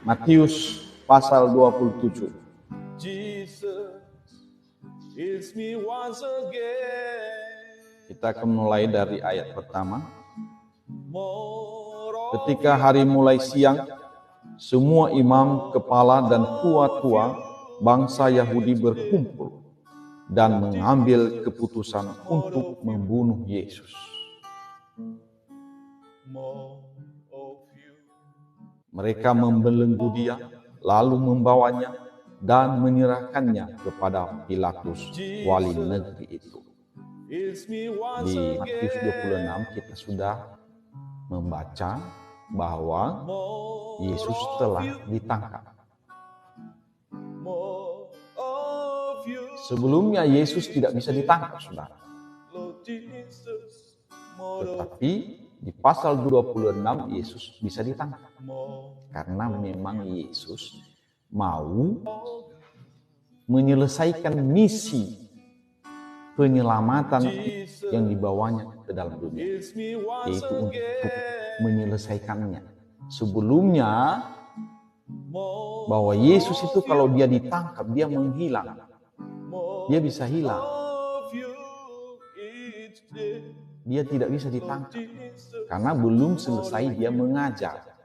Matius pasal 27. Kita akan mulai dari ayat pertama. Ketika hari mulai siang, semua imam, kepala, dan tua-tua bangsa Yahudi berkumpul dan mengambil keputusan untuk membunuh Yesus. Mereka membelenggu dia, lalu membawanya dan menyerahkannya kepada Pilatus, wali negeri itu. Di Matius 26 kita sudah membaca bahwa Yesus telah ditangkap. Sebelumnya Yesus tidak bisa ditangkap, saudara. Tetapi di pasal 26 Yesus bisa ditangkap. Karena memang Yesus mau menyelesaikan misi penyelamatan yang dibawanya ke dalam dunia, yaitu untuk menyelesaikannya. Sebelumnya bahwa Yesus itu kalau dia ditangkap, dia menghilang, dia bisa hilang, dia tidak bisa ditangkap karena belum selesai dia mengajar.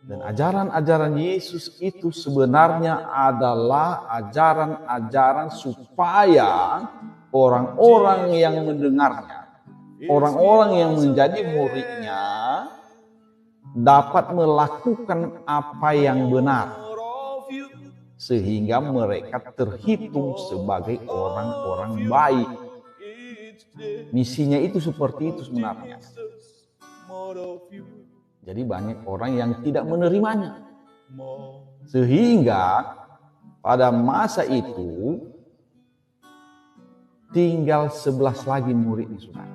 Dan ajaran-ajaran Yesus itu sebenarnya adalah ajaran-ajaran supaya orang-orang yang mendengarnya, orang-orang yang menjadi muridnya dapat melakukan apa yang benar, sehingga mereka terhitung sebagai orang-orang baik. Misinya itu seperti itu sebenarnya. Jadi banyak orang yang tidak menerimanya. Sehingga pada masa itu tinggal 11 lagi muridnya, saudara.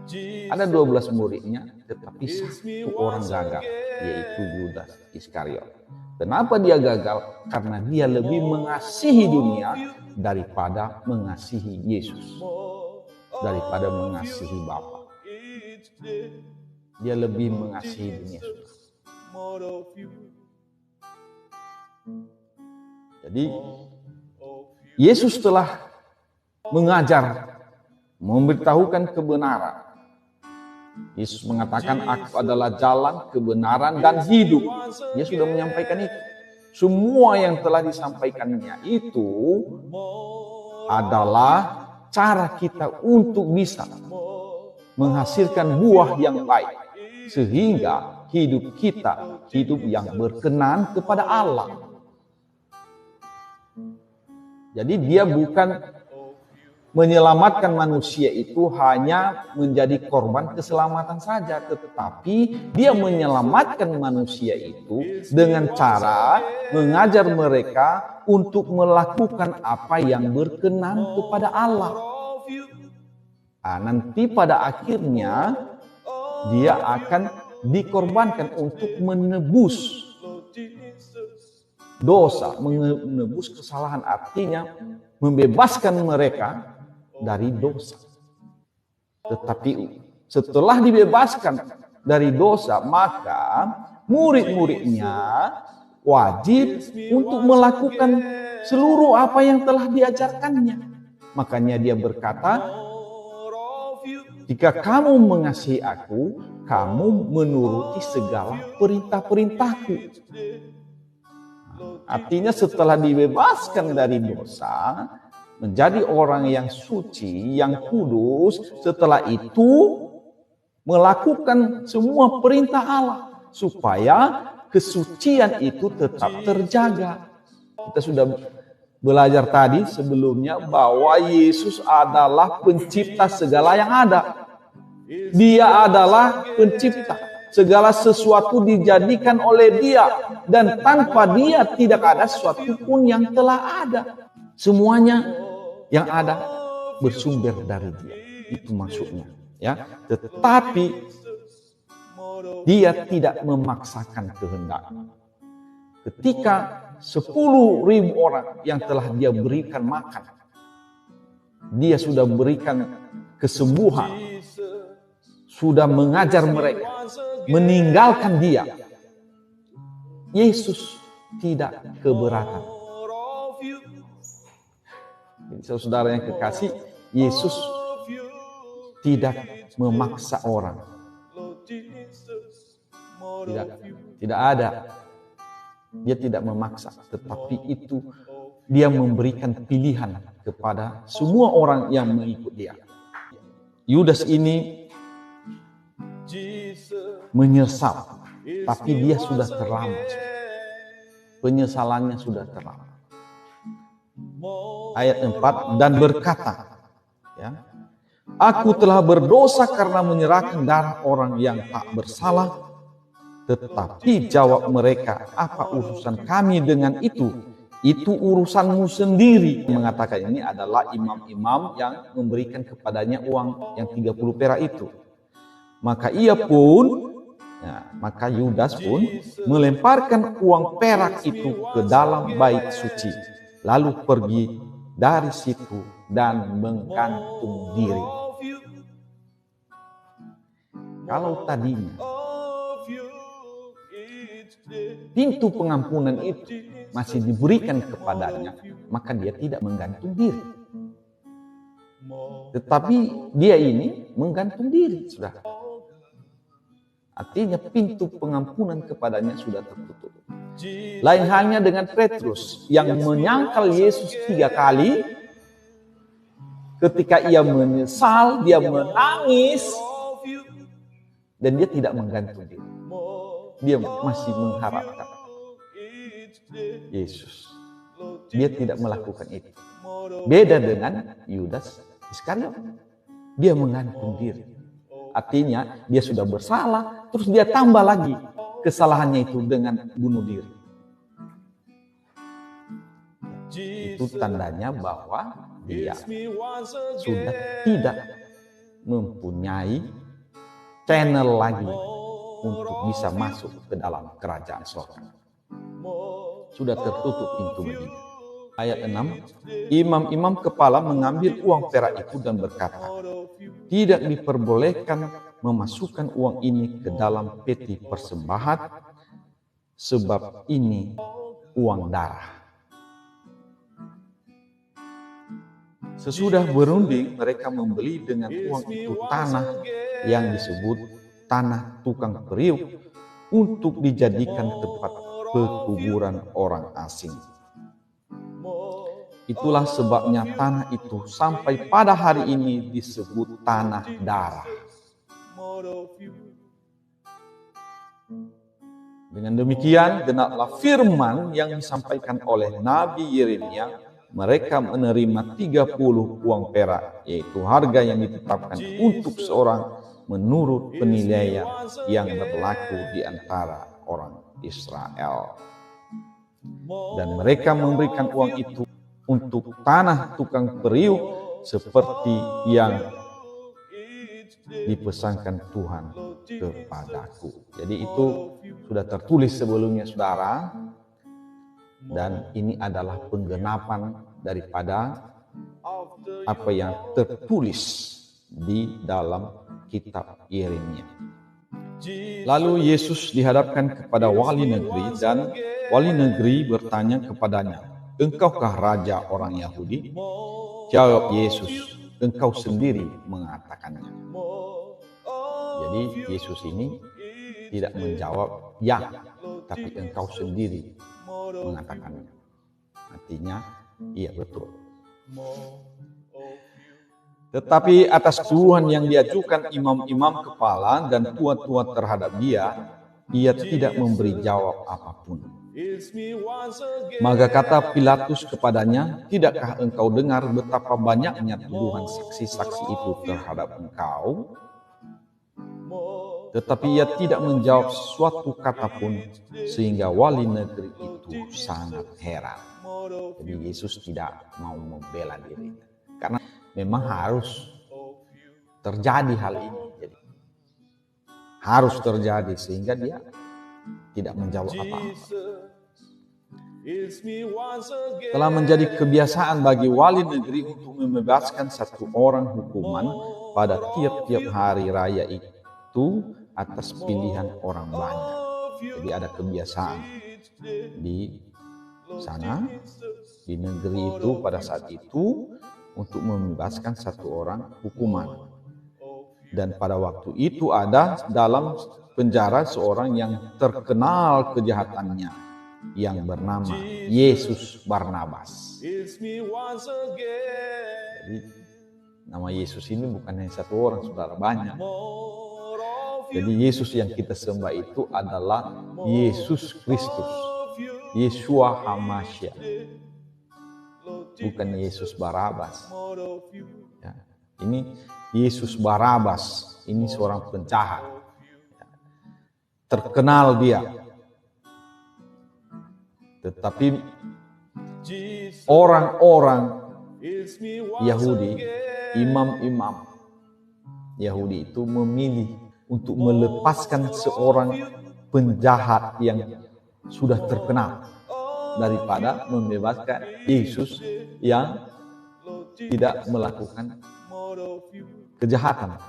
Ada 12 muridnya, tetapi satu orang gagal, yaitu Yudas Iskariot. Kenapa dia gagal? Karena dia lebih mengasihi dunia daripada mengasihi Yesus, daripada mengasihi Bapa. Dia lebih mengasihi dunia, saudara. Jadi Yesus telah mengajar, memberitahukan kebenaran. Yesus mengatakan, "Aku adalah jalan, kebenaran, dan hidup." Dia sudah menyampaikan itu. Semua yang telah disampaikannya itu adalah cara kita untuk bisa menghasilkan buah yang baik, sehingga hidup kita hidup yang berkenan kepada Allah. Jadi dia bukan menyelamatkan manusia itu hanya menjadi korban keselamatan saja, tetapi dia menyelamatkan manusia itu dengan cara mengajar mereka untuk melakukan apa yang berkenan kepada Allah. Nanti pada akhirnya dia akan dikorbankan untuk menebus dosa, menebus kesalahan, artinya membebaskan mereka dari dosa. Tetapi setelah dibebaskan dari dosa, maka murid-muridnya wajib untuk melakukan seluruh apa yang telah diajarkannya. Makanya dia berkata, "Jika kamu mengasihi aku, kamu menuruti segala perintah-perintahku." Artinya setelah dibebaskan dari dosa, menjadi orang yang suci, yang kudus, setelah itu melakukan semua perintah Allah supaya kesucian itu tetap terjaga. Kita sudah belajar tadi sebelumnya bahwa Yesus adalah pencipta segala yang ada. Dia adalah pencipta. Segala sesuatu dijadikan oleh Dia, dan tanpa Dia tidak ada sesuatu pun yang telah ada. Semuanya yang ada bersumber dari Dia. Itu maksudnya, ya. Tetapi Dia tidak memaksakan kehendaknya. Ketika 10.000 orang yang telah Dia berikan makan, Dia sudah berikan kesembuhan, sudah mengajar mereka meninggalkan Dia. Yesus tidak keberatan. Jadi, saudara yang kekasih, Yesus tidak memaksa orang. Tidak ada. Dia tidak memaksa, tetapi itu dia memberikan pilihan kepada semua orang yang mengikut dia. Yudas ini menyesal, tapi dia sudah terlambat. Penyesalannya sudah terlambat. Ayat 4, dan berkata, ya, aku telah berdosa karena menyerahkan darah orang yang tak bersalah. Tetapi jawab mereka, apa urusan kami dengan itu? Itu urusanmu sendiri. Mengatakan ini adalah imam-imam yang memberikan kepadanya uang yang 30 perak itu. Maka maka Yudas pun melemparkan uang perak itu ke dalam bait suci. Lalu pergi dari situ dan menggantung diri. Kalau tadinya pintu pengampunan itu masih diberikan kepadanya, maka dia tidak menggantung diri. Tetapi dia ini menggantung diri, saudara. Artinya pintu pengampunan kepadanya sudah tertutup. Lain halnya dengan Petrus yang menyangkal Yesus 3 kali. Ketika ia menyesal, dia menangis, dan dia tidak menggantung diri. Dia masih mengharapkan Yesus. Dia tidak melakukan itu. Beda dengan Yudas Iskariot. Dia menggantung diri. Artinya dia sudah bersalah, terus dia tambah lagi kesalahannya itu dengan bunuh diri. Itu tandanya bahwa dia sudah tidak mempunyai channel lagi untuk bisa masuk ke dalam kerajaan surga. Sudah tertutup pintu Madinah. Ayat 6, imam-imam kepala mengambil uang perak itu dan berkata, tidak diperbolehkan memasukkan uang ini ke dalam peti persembahan, sebab ini uang darah. Sesudah berunding, mereka membeli dengan uang itu tanah yang disebut tanah tukang periuk untuk dijadikan tempat pekuburan orang asing. Itulah sebabnya tanah itu sampai pada hari ini disebut tanah darah. Dengan demikian, genaplah firman yang disampaikan oleh Nabi Yeremia, mereka menerima 30 uang perak, yaitu harga yang ditetapkan untuk seorang menurut penilaian yang berlaku di antara orang Israel. Dan mereka memberikan uang itu untuk tanah tukang periuk seperti yang dipesankan Tuhan kepadaku. Jadi itu sudah tertulis sebelumnya, saudara. Dan ini adalah penggenapan daripada apa yang tertulis di dalam kitab Yeremia. Lalu Yesus dihadapkan kepada wali negeri dan wali negeri bertanya kepadanya, engkaukah raja orang Yahudi? Jawab Yesus, engkau sendiri mengatakannya. Jadi Yesus ini tidak menjawab ya, tapi engkau sendiri mengatakannya. Artinya, iya betul. Tetapi atas tuduhan yang diajukan imam-imam kepala dan tua-tua terhadap dia, ia tidak memberi jawab apapun. Maka kata Pilatus kepadanya, tidakkah engkau dengar betapa banyaknya tuduhan saksi-saksi itu terhadap engkau? Tetapi ia tidak menjawab suatu kata pun, sehingga wali negeri itu sangat heran. Jadi Yesus tidak mau membela dirinya, karena memang harus terjadi hal ini. Jadi, harus terjadi sehingga dia tidak menjawab apa-apa. Telah menjadi kebiasaan bagi wali negeri untuk membebaskan satu orang hukuman pada tiap-tiap hari raya itu atas pilihan orang banyak. Jadi ada kebiasaan di sana, di negeri itu pada saat itu untuk membebaskan satu orang hukuman. Dan pada waktu itu ada dalam penjara seorang yang terkenal kejahatannya yang bernama Yesus Barnabas. Jadi nama Yesus ini bukan hanya satu orang, saudara, banyak. Jadi Yesus yang kita sembah itu adalah Yesus Kristus, Yeshua HaMashiach, bukan Yesus Barabas. Ya, ini Yesus Barabas, ini seorang penjahat. Terkenal dia. Tetapi orang-orang Yahudi, imam-imam Yahudi itu memilih untuk melepaskan seorang penjahat yang sudah terkenal daripada membebaskan Yesus yang tidak melakukan kejahatan.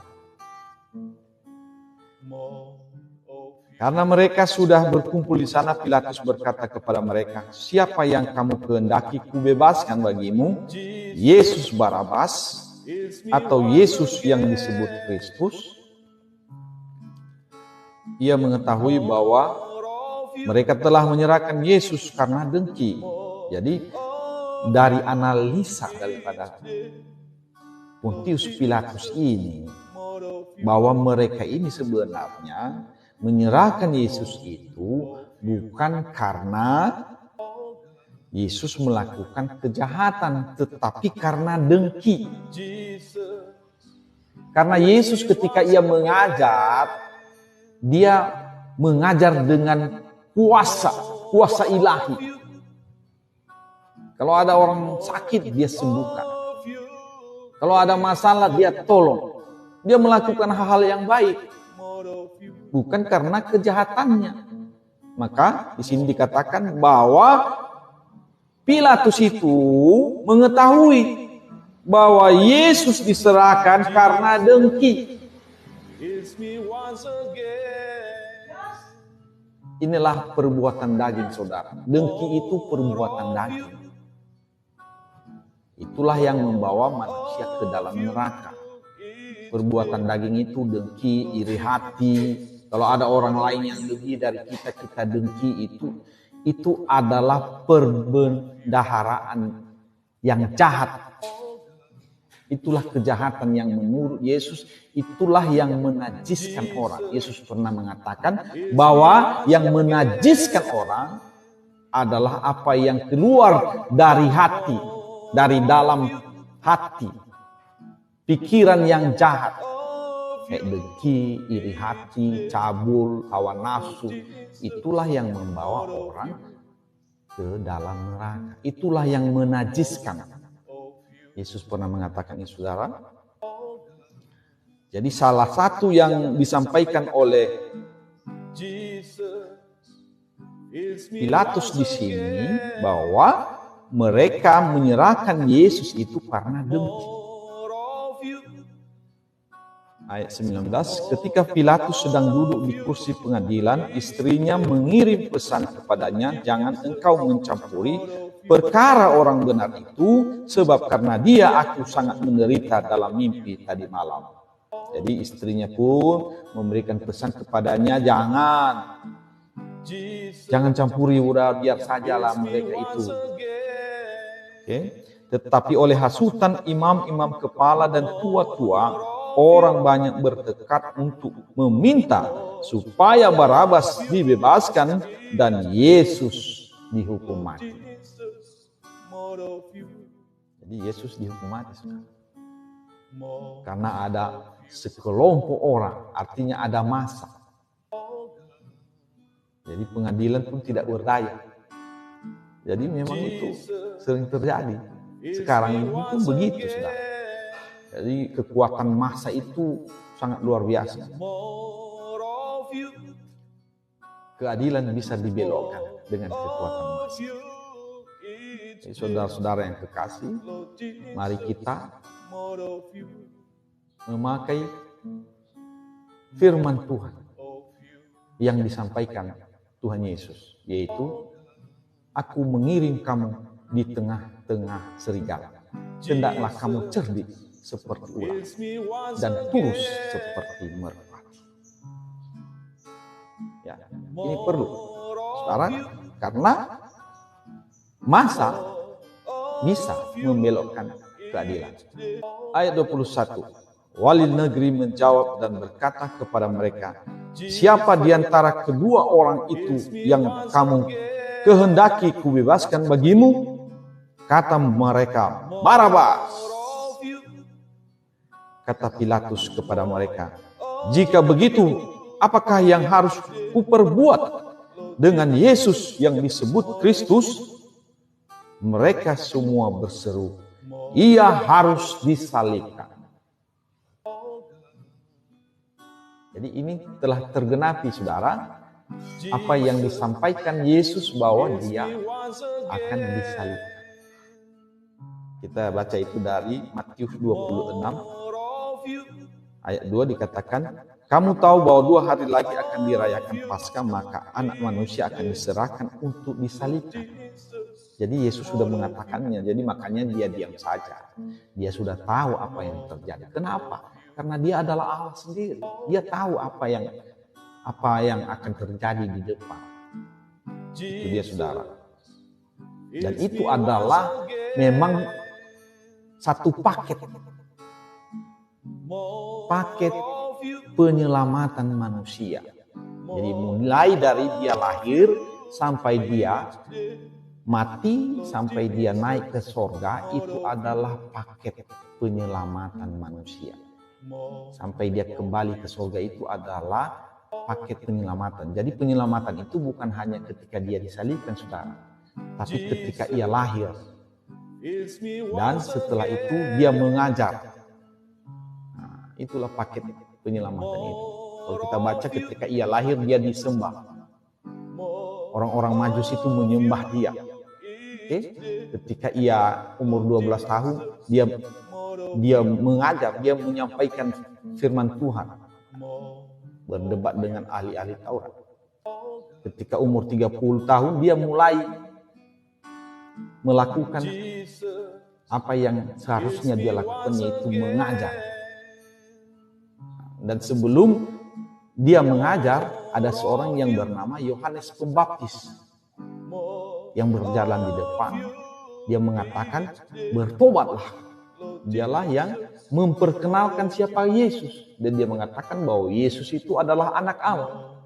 Karena mereka sudah berkumpul di sana, Pilatus berkata kepada mereka, "Siapa yang kamu kehendaki kubebaskan bagimu? Yesus Barabas atau Yesus yang disebut Kristus?" Ia mengetahui bahwa mereka telah menyerahkan Yesus karena dengki. Jadi dari analisa daripada Pontius Pilatus ini, bahwa mereka ini sebenarnya menyerahkan Yesus itu bukan karena Yesus melakukan kejahatan, tetapi karena dengki. Karena Yesus ketika ia mengajar, dia mengajar dengan kuasa ilahi. Kalau ada orang sakit, dia sembuhkan. Kalau ada masalah, dia tolong. Dia melakukan hal-hal yang baik, bukan karena kejahatannya. Maka di sini dikatakan bahwa Pilatus itu mengetahui bahwa Yesus diserahkan karena dengki. Inilah perbuatan daging, saudara. Dengki itu perbuatan daging. Itulah yang membawa manusia ke dalam neraka. Perbuatan daging itu dengki, iri hati. Kalau ada orang lain yang lebih dari kita, kita dengki itu adalah perbendaharaan yang jahat. Itulah kejahatan yang menurut Yesus, itulah yang menajiskan orang. Yesus pernah mengatakan bahwa yang menajiskan orang adalah apa yang keluar dari hati, dari dalam hati. Pikiran yang jahat, kayak dengki, iri hati, cabul, hawa nafsu, itulah yang membawa orang ke dalam neraka. Itulah yang menajiskan. Yesus pernah mengatakan ini, saudara. Jadi salah satu yang disampaikan oleh Pilatus di sini bahwa mereka menyerahkan Yesus itu karena dengki. Ayat 19, ketika Pilatus sedang duduk di kursi pengadilan, istrinya mengirim pesan kepadanya, "Jangan engkau mencampuri perkara orang benar itu, sebab karena dia aku sangat menderita dalam mimpi tadi malam." Jadi istrinya pun memberikan pesan kepadanya, jangan campuri, udah biar sajalah mereka itu. Okay. Tetapi oleh hasutan imam-imam kepala dan tua-tua, orang banyak bertekad untuk meminta supaya Barabas dibebaskan dan Yesus dihukum mati. Jadi Yesus dihukum mati, saudara. Karena ada sekelompok orang, artinya ada massa. Jadi pengadilan pun tidak berdaya. Jadi memang itu sering terjadi. Sekarang ini pun begitu, saudara. Jadi kekuatan massa itu sangat luar biasa. Keadilan bisa dibelokkan dengan kekuatan massa. Jadi saudara-saudara yang kekasih, mari kita memakai firman Tuhan yang disampaikan Tuhan Yesus, yaitu aku mengirim kamu di tengah-tengah serigala. Hendaklah kamu cerdik seperti ular dan tulus seperti merpati. Ya, ini perlu, saudara, karena masa bisa membelokkan keadilan. Ayat 21. Wali negeri menjawab dan berkata kepada mereka, siapa di antara kedua orang itu yang kamu kehendaki kubebaskan bagimu? Kata mereka, Barabas. Kata Pilatus kepada mereka, jika begitu, apakah yang harus kuperbuat dengan Yesus yang disebut Kristus? Mereka semua berseru, ia harus disalibkan. Jadi ini telah tergenapi, saudara, apa yang disampaikan Yesus bahwa dia akan disalibkan. Kita baca itu dari Matius 26 ayat 2 dikatakan, kamu tahu bahwa 2 hari lagi akan dirayakan Paskah, maka anak manusia akan diserahkan untuk disalibkan. Jadi Yesus sudah mengatakannya, jadi makanya dia diam saja. Dia sudah tahu apa yang terjadi. Kenapa? Karena dia adalah Allah sendiri. Dia tahu apa yang akan terjadi di depan. Itu dia, saudara. Dan itu adalah memang satu paket penyelamatan manusia. Jadi mulai dari dia lahir sampai dia mati, sampai dia naik ke sorga, itu adalah paket penyelamatan manusia. Sampai dia kembali ke sorga itu adalah paket penyelamatan. Jadi penyelamatan itu bukan hanya ketika dia disalibkan, saudara, tapi ketika ia lahir. Dan setelah itu dia mengajar. Nah, itulah paket penyelamatan itu. Kalau kita baca ketika ia lahir dia disembah. Orang-orang Majus itu menyembah dia. Ketika ia umur 12 tahun dia mengajar, dia menyampaikan firman Tuhan. Berdebat dengan ahli-ahli Taurat. Ketika umur 30 tahun dia mulai melakukan apa yang seharusnya dia lakukan, yaitu mengajar. Dan sebelum dia mengajar, ada seorang yang bernama Yohanes Pembaptis yang berjalan di depan. Dia mengatakan, bertobatlah. Dialah yang memperkenalkan siapa Yesus. Dan dia mengatakan bahwa Yesus itu adalah anak Allah.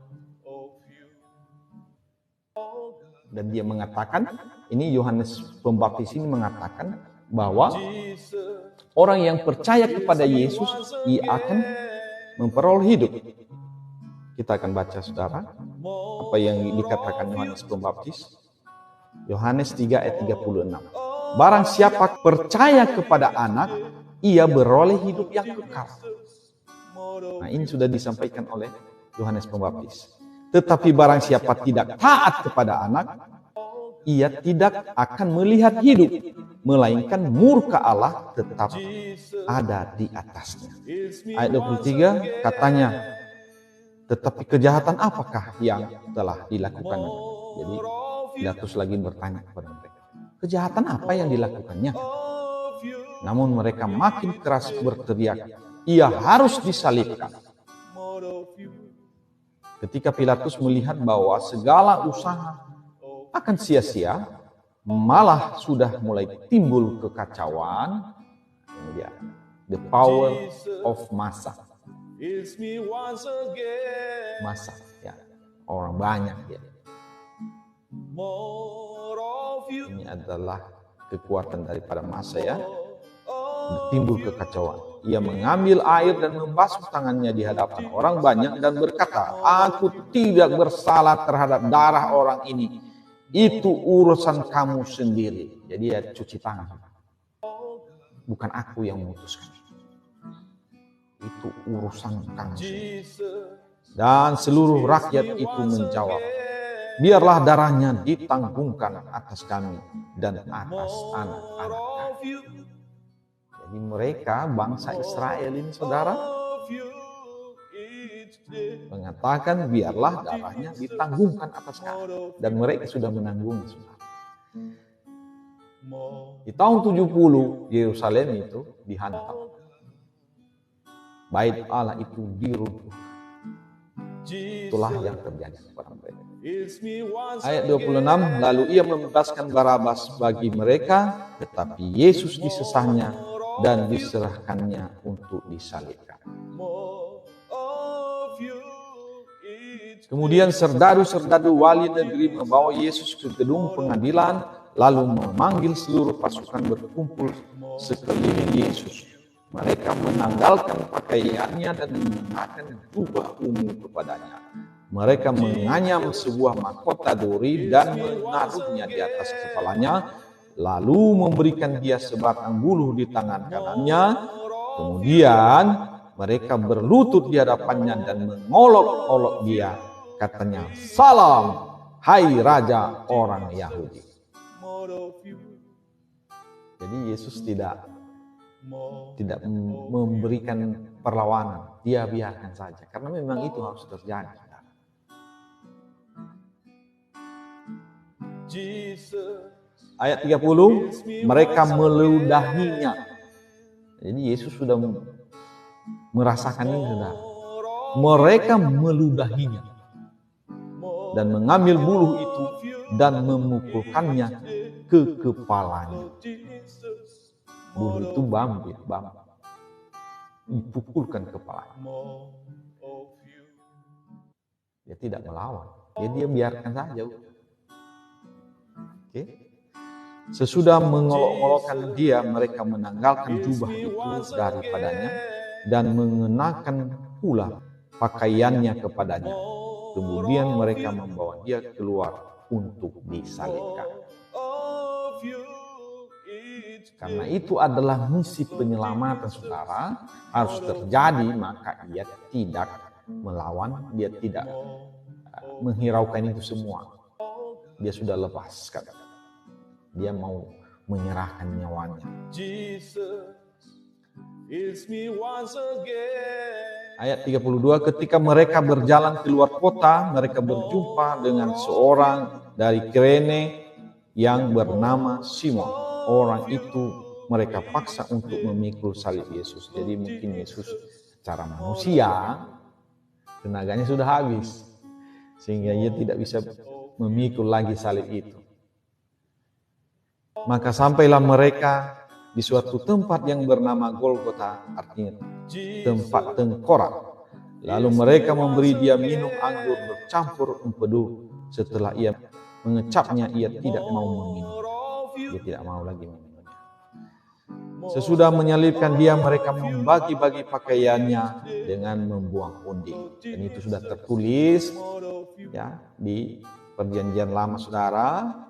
Dan dia mengatakan, ini Yohanes Pembaptis ini mengatakan bahwa orang yang percaya kepada Yesus, ia akan memperoleh hidup. Kita akan baca, saudara, apa yang dikatakan Yohanes Pembaptis. Yohanes 3 ayat 36. Barang siapa percaya kepada anak, ia beroleh hidup yang kekal. Nah, ini sudah disampaikan oleh Yohanes Pembaptis. Tetapi barang siapa tidak taat kepada anak, ia tidak akan melihat hidup, melainkan murka Allah tetap ada di atasnya. Ayat 23 katanya, tetapi kejahatan apakah yang telah dilakukannya? Jadi Pilatus lagi bertanya kepada mereka, kejahatan apa yang dilakukannya? Namun mereka makin keras berteriak, ia harus disalibkan. Ketika Pilatus melihat bahwa segala usaha akan sia-sia, malah sudah mulai timbul kekacauan. Ini dia, the power of massa. Massa, ya, orang banyak ya. Ini adalah kekuatan daripada massa ya. Timbul kekacauan. Ia mengambil air dan membasuh tangannya di hadapan orang banyak dan berkata, aku tidak bersalah terhadap darah orang ini. Itu urusan kamu sendiri. Jadi dia cuci tangan. Bukan aku yang memutuskan. Itu urusan kamu sendiri. Dan seluruh rakyat itu menjawab, biarlah darahnya ditanggungkan atas kami dan atas anak-anak kami. Jadi mereka bangsa Israel ini, saudara, mengatakan biarlah darahnya ditanggungkan atas kami. Dan mereka sudah menanggungnya, saudara. Di tahun 70 Yerusalem itu dihantam. Bait Allah itu diruntuhkan. Itulah yang terjadi kepada mereka. Ayat 26, lalu ia membebaskan Barabas bagi mereka, tetapi Yesus disesahnya dan diserahkannya untuk disalibkan. Kemudian serdadu-serdadu wali negeri membawa Yesus ke gedung pengadilan, lalu memanggil seluruh pasukan berkumpul sekeliling Yesus. Mereka menanggalkan pakaiannya dan mengenakan jubah ungu kepadanya. Mereka menganyam sebuah mahkota duri dan menaruhnya di atas kepalanya, lalu memberikan dia sebatang buluh di tangan kanannya. Kemudian mereka berlutut di hadapannya dan mengolok-olok dia. Katanya, "Salam, hai Raja orang Yahudi." Jadi Yesus tidak memberikan perlawanan, dia biarkan saja, karena memang itu harus terjadi. Ayat 30, mereka meludahinya. Jadi Yesus sudah merasakan ini, saudara. Mereka meludahinya dan mengambil buluh itu dan memukulkannya ke kepalanya. Buluh itu bambu, dipukulkan kepalanya. Dia tidak melawan, dia biarkan saja. Okay. Sesudah mengolok-olokkan dia, mereka menanggalkan jubah itu daripadanya dan mengenakan pula pakaiannya kepadanya. Kemudian mereka membawa dia keluar untuk disalibkan. Karena itu adalah misi penyelamatan, saudara, harus terjadi, maka ia tidak melawan, dia tidak menghiraukan itu semua. Dia sudah lepaskan. Dia mau menyerahkan nyawanya. Ayat 32, ketika mereka berjalan keluar kota, mereka berjumpa dengan seorang dari Kirene yang bernama Simon. Orang itu mereka paksa untuk memikul salib Yesus. Jadi mungkin Yesus secara manusia tenaganya sudah habis, sehingga ia tidak bisa memikul lagi salib itu. Maka sampailah mereka di suatu tempat yang bernama Golgota, artinya tempat tengkorak. Lalu mereka memberi dia minum anggur bercampur empedu. Setelah ia mengecapnya, ia tidak mau meminum. Dia tidak mau lagi meminumnya. Sesudah menyalibkan dia, mereka membagi-bagi pakaiannya dengan membuang undi. Dan itu sudah tertulis ya di Perjanjian Lama, saudara,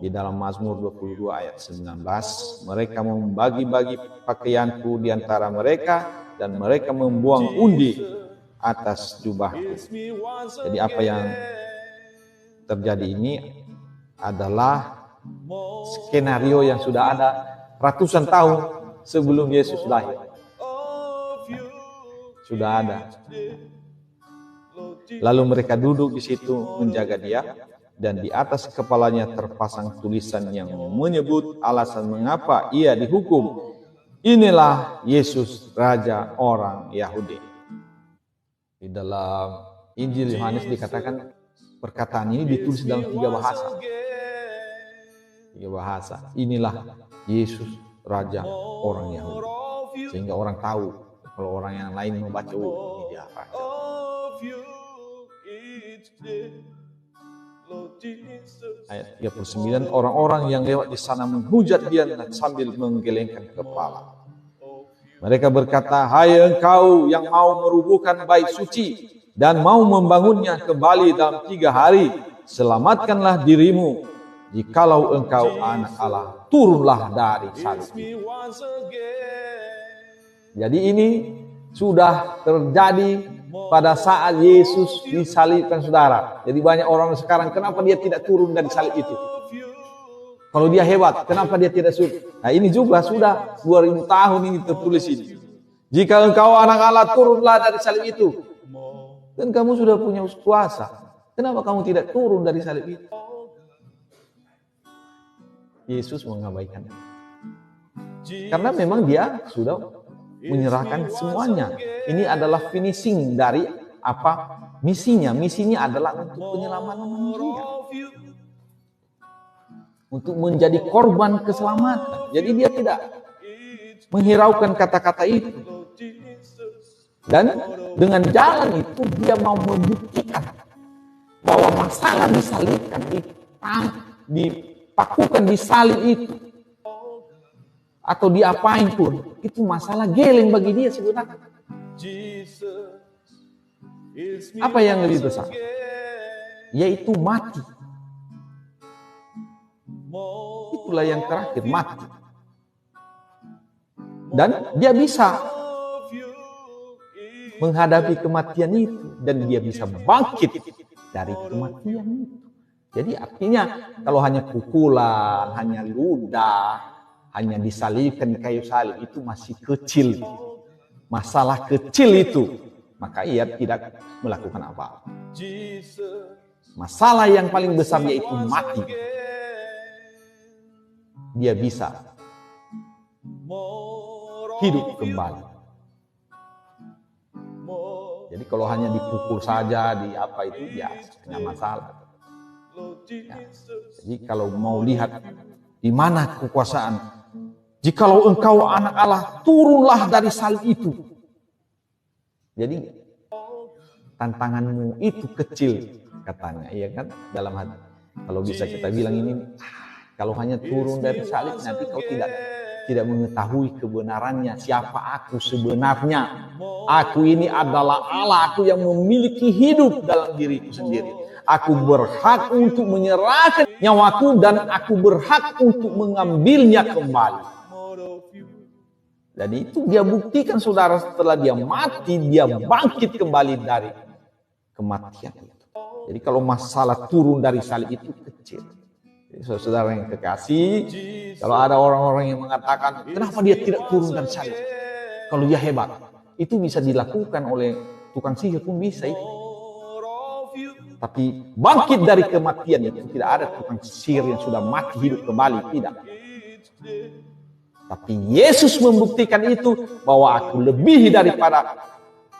di dalam Mazmur 22 ayat 19. Mereka membagi-bagi pakaianku di antara mereka dan mereka membuang undi atas jubahku. Jadi apa yang terjadi ini adalah skenario yang sudah ada ratusan tahun sebelum Yesus lahir. Sudah ada. Lalu mereka duduk di situ menjaga dia, dan di atas kepalanya terpasang tulisan yang menyebut alasan mengapa ia dihukum. Inilah Yesus, Raja orang Yahudi. Di dalam Injil Yohanes dikatakan perkataan ini ditulis dalam tiga bahasa. Inilah Yesus, Raja orang Yahudi. Sehingga orang tahu, kalau orang yang lain membaca, ini dia Raja. Ayat 39, orang-orang yang lewat di sana menghujat dia sambil menggelengkan kepala. Mereka berkata, "Hai engkau yang mau merubuhkan bait suci dan mau membangunnya kembali dalam 3 hari, selamatkanlah dirimu. Jikalau engkau anak Allah, turunlah dari salib." Jadi ini sudah terjadi pada saat Yesus disalibkan, saudara. Jadi banyak orang sekarang, kenapa dia tidak turun dari salib itu? Kalau dia hebat, kenapa dia tidak turun? Nah ini juga sudah 2000 tahun ini tertulis ini. Jika engkau anak Allah, turunlah dari salib itu. Kan kamu sudah punya kuasa. Kenapa kamu tidak turun dari salib itu? Yesus mengabaikan. Karena memang dia sudah menyerahkan semuanya. Ini adalah finishing dari apa? Misinya. Misinya adalah untuk penyelamatan manusia. Untuk menjadi korban keselamatan. Jadi dia tidak menghiraukan kata-kata itu. Dan dengan jalan itu dia mau membuktikan bahwa masalah disalibkan, dipakukan di salib itu, atau diapain pun, itu masalah geleng bagi dia sebenarnya. Apa yang lebih besar? Yaitu mati. Itulah yang terakhir, mati. Dan dia bisa menghadapi kematian itu, dan dia bisa bangkit dari kematian itu. Jadi artinya kalau hanya pukulan, hanya ludah, hanya disalibkan di kayu salib, itu masih kecil. Masalah kecil itu, maka ia tidak melakukan apa-apa. Masalah yang paling besar yaitu mati. Dia bisa hidup kembali. Jadi kalau hanya dipukul saja, di apa itu, ya tidak masalah. Ya. Jadi kalau mau lihat di mana kekuasaan, jikalau engkau anak Allah, turunlah dari salib itu. Jadi tantanganmu itu kecil, katanya, iya kan, dalam hati. Kalau bisa kita bilang ini, kalau hanya turun dari salib, nanti kau tidak mengetahui kebenarannya, siapa aku sebenarnya. Aku ini adalah Allah, aku yang memiliki hidup dalam diriku sendiri. Aku berhak untuk menyerahkan nyawaku dan aku berhak untuk mengambilnya kembali. Dan itu dia buktikan, saudara, setelah dia mati, dia bangkit kembali dari kematian itu. Jadi kalau masalah turun dari salib itu kecil. Saudara yang kekasih, kalau ada orang-orang yang mengatakan, kenapa dia tidak turun dari salib? Kalau dia hebat, itu bisa dilakukan oleh tukang sihir pun bisa itu. Tapi bangkit dari kematian itu tidak ada tukang sihir yang sudah mati hidup kembali, tidak. Tapi Yesus membuktikan itu, bahwa aku lebih daripada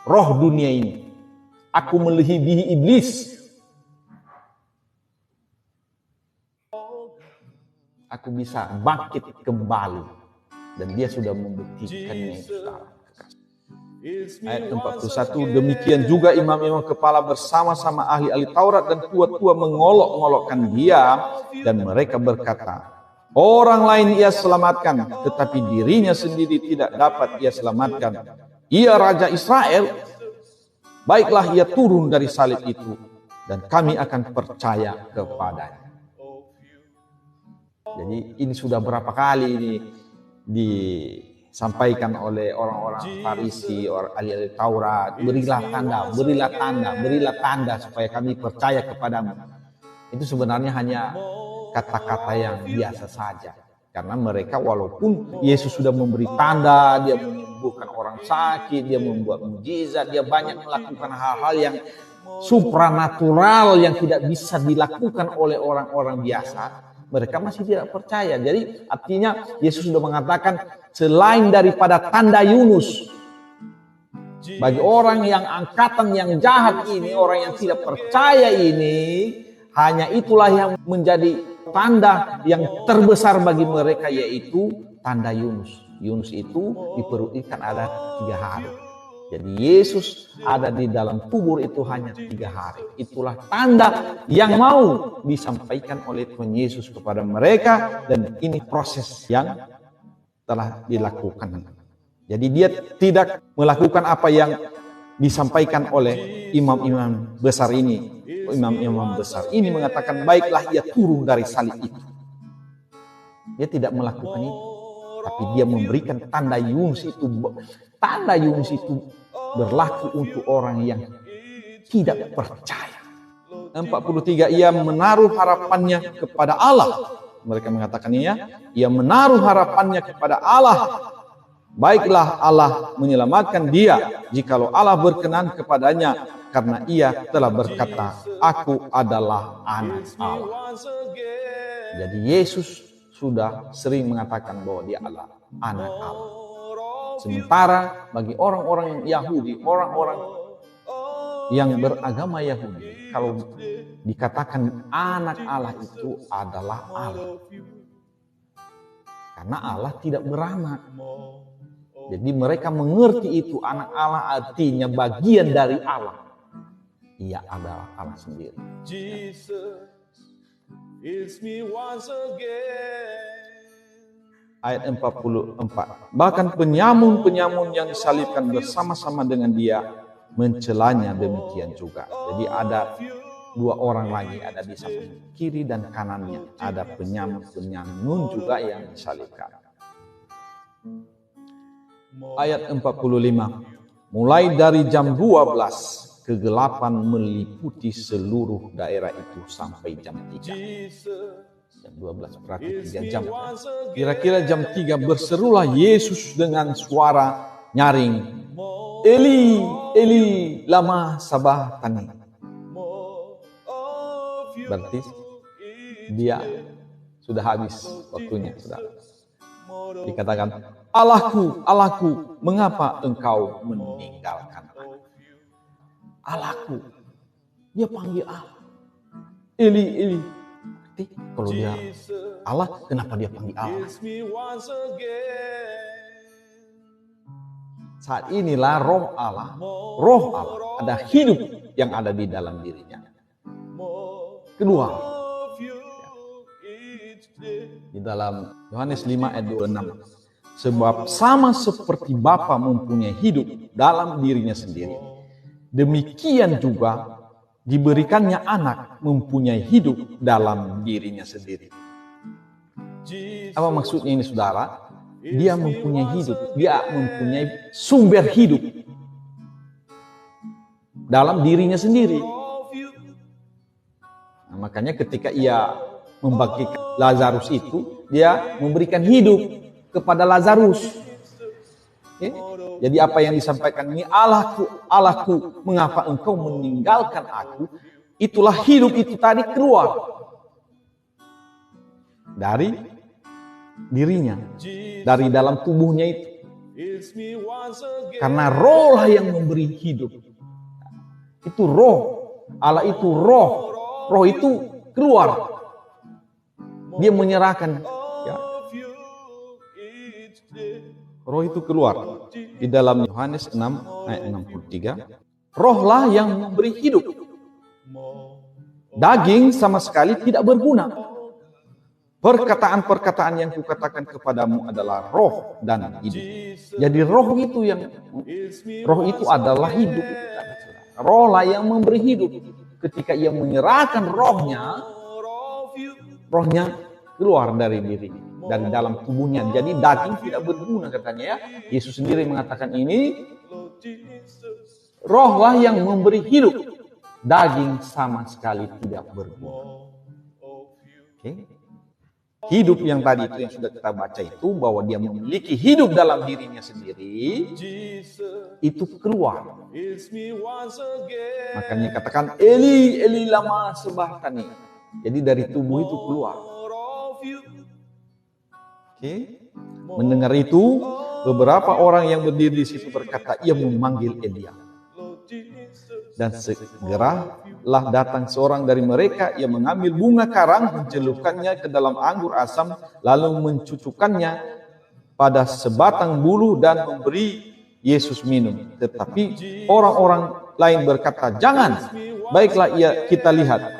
roh dunia ini. Aku melebihi iblis. Aku bisa bangkit kembali. Dan dia sudah membuktikannya, saudara. Ayat 41, demikian juga imam-imam kepala bersama-sama ahli-ahli Taurat dan tua-tua mengolok-ngolokkan dia. Dan mereka berkata, orang lain ia selamatkan, tetapi dirinya sendiri tidak dapat ia selamatkan. Ia Raja Israel, baiklah ia turun dari salib itu, dan kami akan percaya kepadanya. Jadi ini sudah berapa kali ini disampaikan oleh orang-orang Farisi, orang ahli Taurat, berilah tanda, berilah tanda, berilah tanda supaya kami percaya kepadamu. Itu sebenarnya hanya kata-kata yang biasa saja. Karena mereka walaupun Yesus sudah memberi tanda, dia menyembuhkan orang sakit, dia membuat mukjizat, dia banyak melakukan hal-hal yang supranatural yang tidak bisa dilakukan oleh orang-orang biasa. Mereka masih tidak percaya. Jadi artinya Yesus sudah mengatakan, selain daripada tanda Yunus, bagi orang yang angkatan yang jahat ini, orang yang tidak percaya ini, hanya itulah yang menjadi tanda yang terbesar bagi mereka, yaitu tanda Yunus. Yunus itu di perut ikan ada 3 hari. Jadi Yesus ada di dalam kubur itu hanya 3 hari. Itulah tanda yang mau disampaikan oleh Tuhan Yesus kepada mereka. Dan ini proses yang telah dilakukan. Jadi dia tidak melakukan apa yang disampaikan oleh imam-imam besar ini. Imam-imam besar ini mengatakan, baiklah ia turun dari salib itu. Dia tidak melakukan itu. Tapi dia memberikan tanda Yunus itu. Tanda Yunus itu berlaku untuk orang yang tidak percaya. 43, ia menaruh harapannya kepada Allah. Mereka mengatakannya, ia menaruh harapannya kepada Allah. Baiklah Allah menyelamatkan dia, jikalau Allah berkenan kepadanya, karena ia telah berkata, aku adalah anak Allah. Jadi Yesus sudah sering mengatakan bahwa dia adalah anak Allah. Sementara bagi orang-orang Yahudi, orang-orang yang beragama Yahudi, kalau dikatakan anak Allah itu adalah Allah. Karena Allah tidak beranak. Jadi mereka mengerti itu, anak Allah artinya bagian dari Allah. Ia adalah Allah sendiri. Ayat 44. Bahkan penyamun-penyamun yang disalibkan bersama-sama dengan dia mencelanya demikian juga. Jadi ada dua orang lagi, ada di samping kiri dan kanannya. Ada penyamun juga yang disalibkan. Ayat 45. Mulai dari jam 12 kegelapan meliputi seluruh daerah itu sampai jam 3. Jam 12 berarti 3 jam. Kira-kira jam 3 berserulah Yesus dengan suara nyaring. Eli, Eli, lama sabachthani. Berarti dia sudah habis waktunya, saudara. Dikatakan, Allahku, Allahku, mengapa engkau meninggalkan aku? Allahku, dia panggil Allah. Eli, Eli. Berarti kalau dia Allah, kenapa dia panggil Allah? Saat inilah roh Allah, ada hidup yang ada di dalam dirinya. Kedua, di dalam Yohanes 5 ayat 26. Sebab sama seperti Bapa mempunyai hidup dalam dirinya sendiri, demikian juga diberikannya anak mempunyai hidup dalam dirinya sendiri. Apa maksudnya ini, saudara? Dia mempunyai hidup, dia mempunyai sumber hidup dalam dirinya sendiri. Nah, makanya ketika ia membangkitkan Lazarus itu, dia memberikan hidup kepada Lazarus. Okay? Jadi apa yang disampaikan ini, Allahku, Allahku, mengapa engkau meninggalkan aku? Itulah hidup itu tadi keluar dari dirinya, dari dalam tubuhnya itu. Karena roh lah yang memberi hidup. Itu roh. Allah itu roh. Roh itu keluar. Dia menyerahkan. Ya. Roh itu keluar. Di dalam Yohanes 6 ayat 63. Rohlah yang memberi hidup. Daging sama sekali tidak berguna. Perkataan-perkataan yang kukatakan kepadamu adalah roh dan hidup. Jadi roh itu adalah hidup. Rohlah yang memberi hidup. Ketika ia menyerahkan rohnya keluar dari diri, dari dalam tubuhnya. Jadi daging tidak berguna katanya ya. Yesus sendiri mengatakan ini, rohlah yang memberi hidup. Daging sama sekali tidak berguna. Okay. Hidup yang tadi itu yang sudah kita baca itu, bahwa dia memiliki hidup dalam dirinya sendiri, itu keluar. Makanya katakan Eli, Eli lama sabachthani. Jadi dari tubuh itu keluar. Oke. Mendengar itu, beberapa orang yang berdiri di situ berkata, ia memanggil Elia. Dan segeralah datang seorang dari mereka yang mengambil bunga karang, mencelupkannya ke dalam anggur asam, lalu mencucukkannya pada sebatang bulu dan memberi Yesus minum. Tetapi orang-orang lain berkata, jangan, baiklah kita lihat,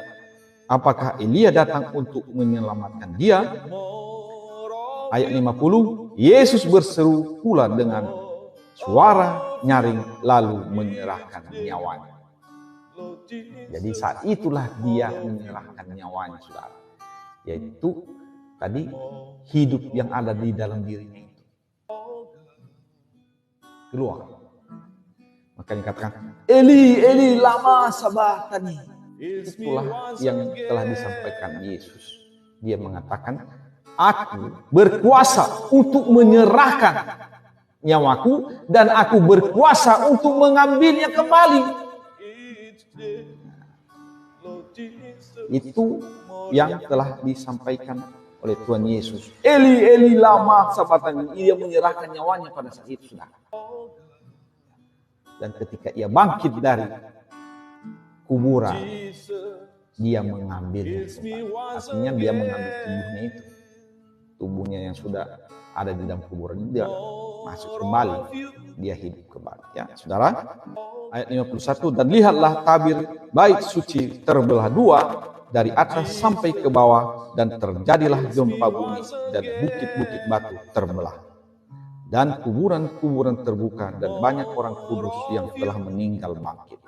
apakah Elia datang untuk menyelamatkan dia? Ayat 50, Yesus berseru pula dengan suara nyaring, lalu menyerahkan nyawanya. Jadi saat itulah dia menyerahkan nyawanya, saudara. Yaitu tadi hidup yang ada di dalam dirinya itu keluar. Makanya katakan Eli, Eli lama sabachthani. Itulah yang telah disampaikan Yesus. Dia mengatakan, aku berkuasa untuk menyerahkan nyawaku dan aku berkuasa untuk mengambilnya kembali. Itu yang telah disampaikan oleh Tuhan Yesus. Eli, Eli lama sabachthani. Ia menyerahkan nyawanya pada saat itu, sudah. Dan ketika ia bangkit dari kuburan, dia mengambilnya. Artinya dia mengambil tubuhnya itu. Tubuhnya yang sudah ada di dalam kuburan itu, dia masuk kembali. Dia hidup kembali. Ya, saudara. Ayat 51, dan lihatlah tabir bait suci terbelah dua dari atas sampai ke bawah, dan terjadilah gempa bumi dan bukit-bukit batu terbelah. Dan kuburan-kuburan terbuka dan banyak orang kudus yang telah meninggal bangkit.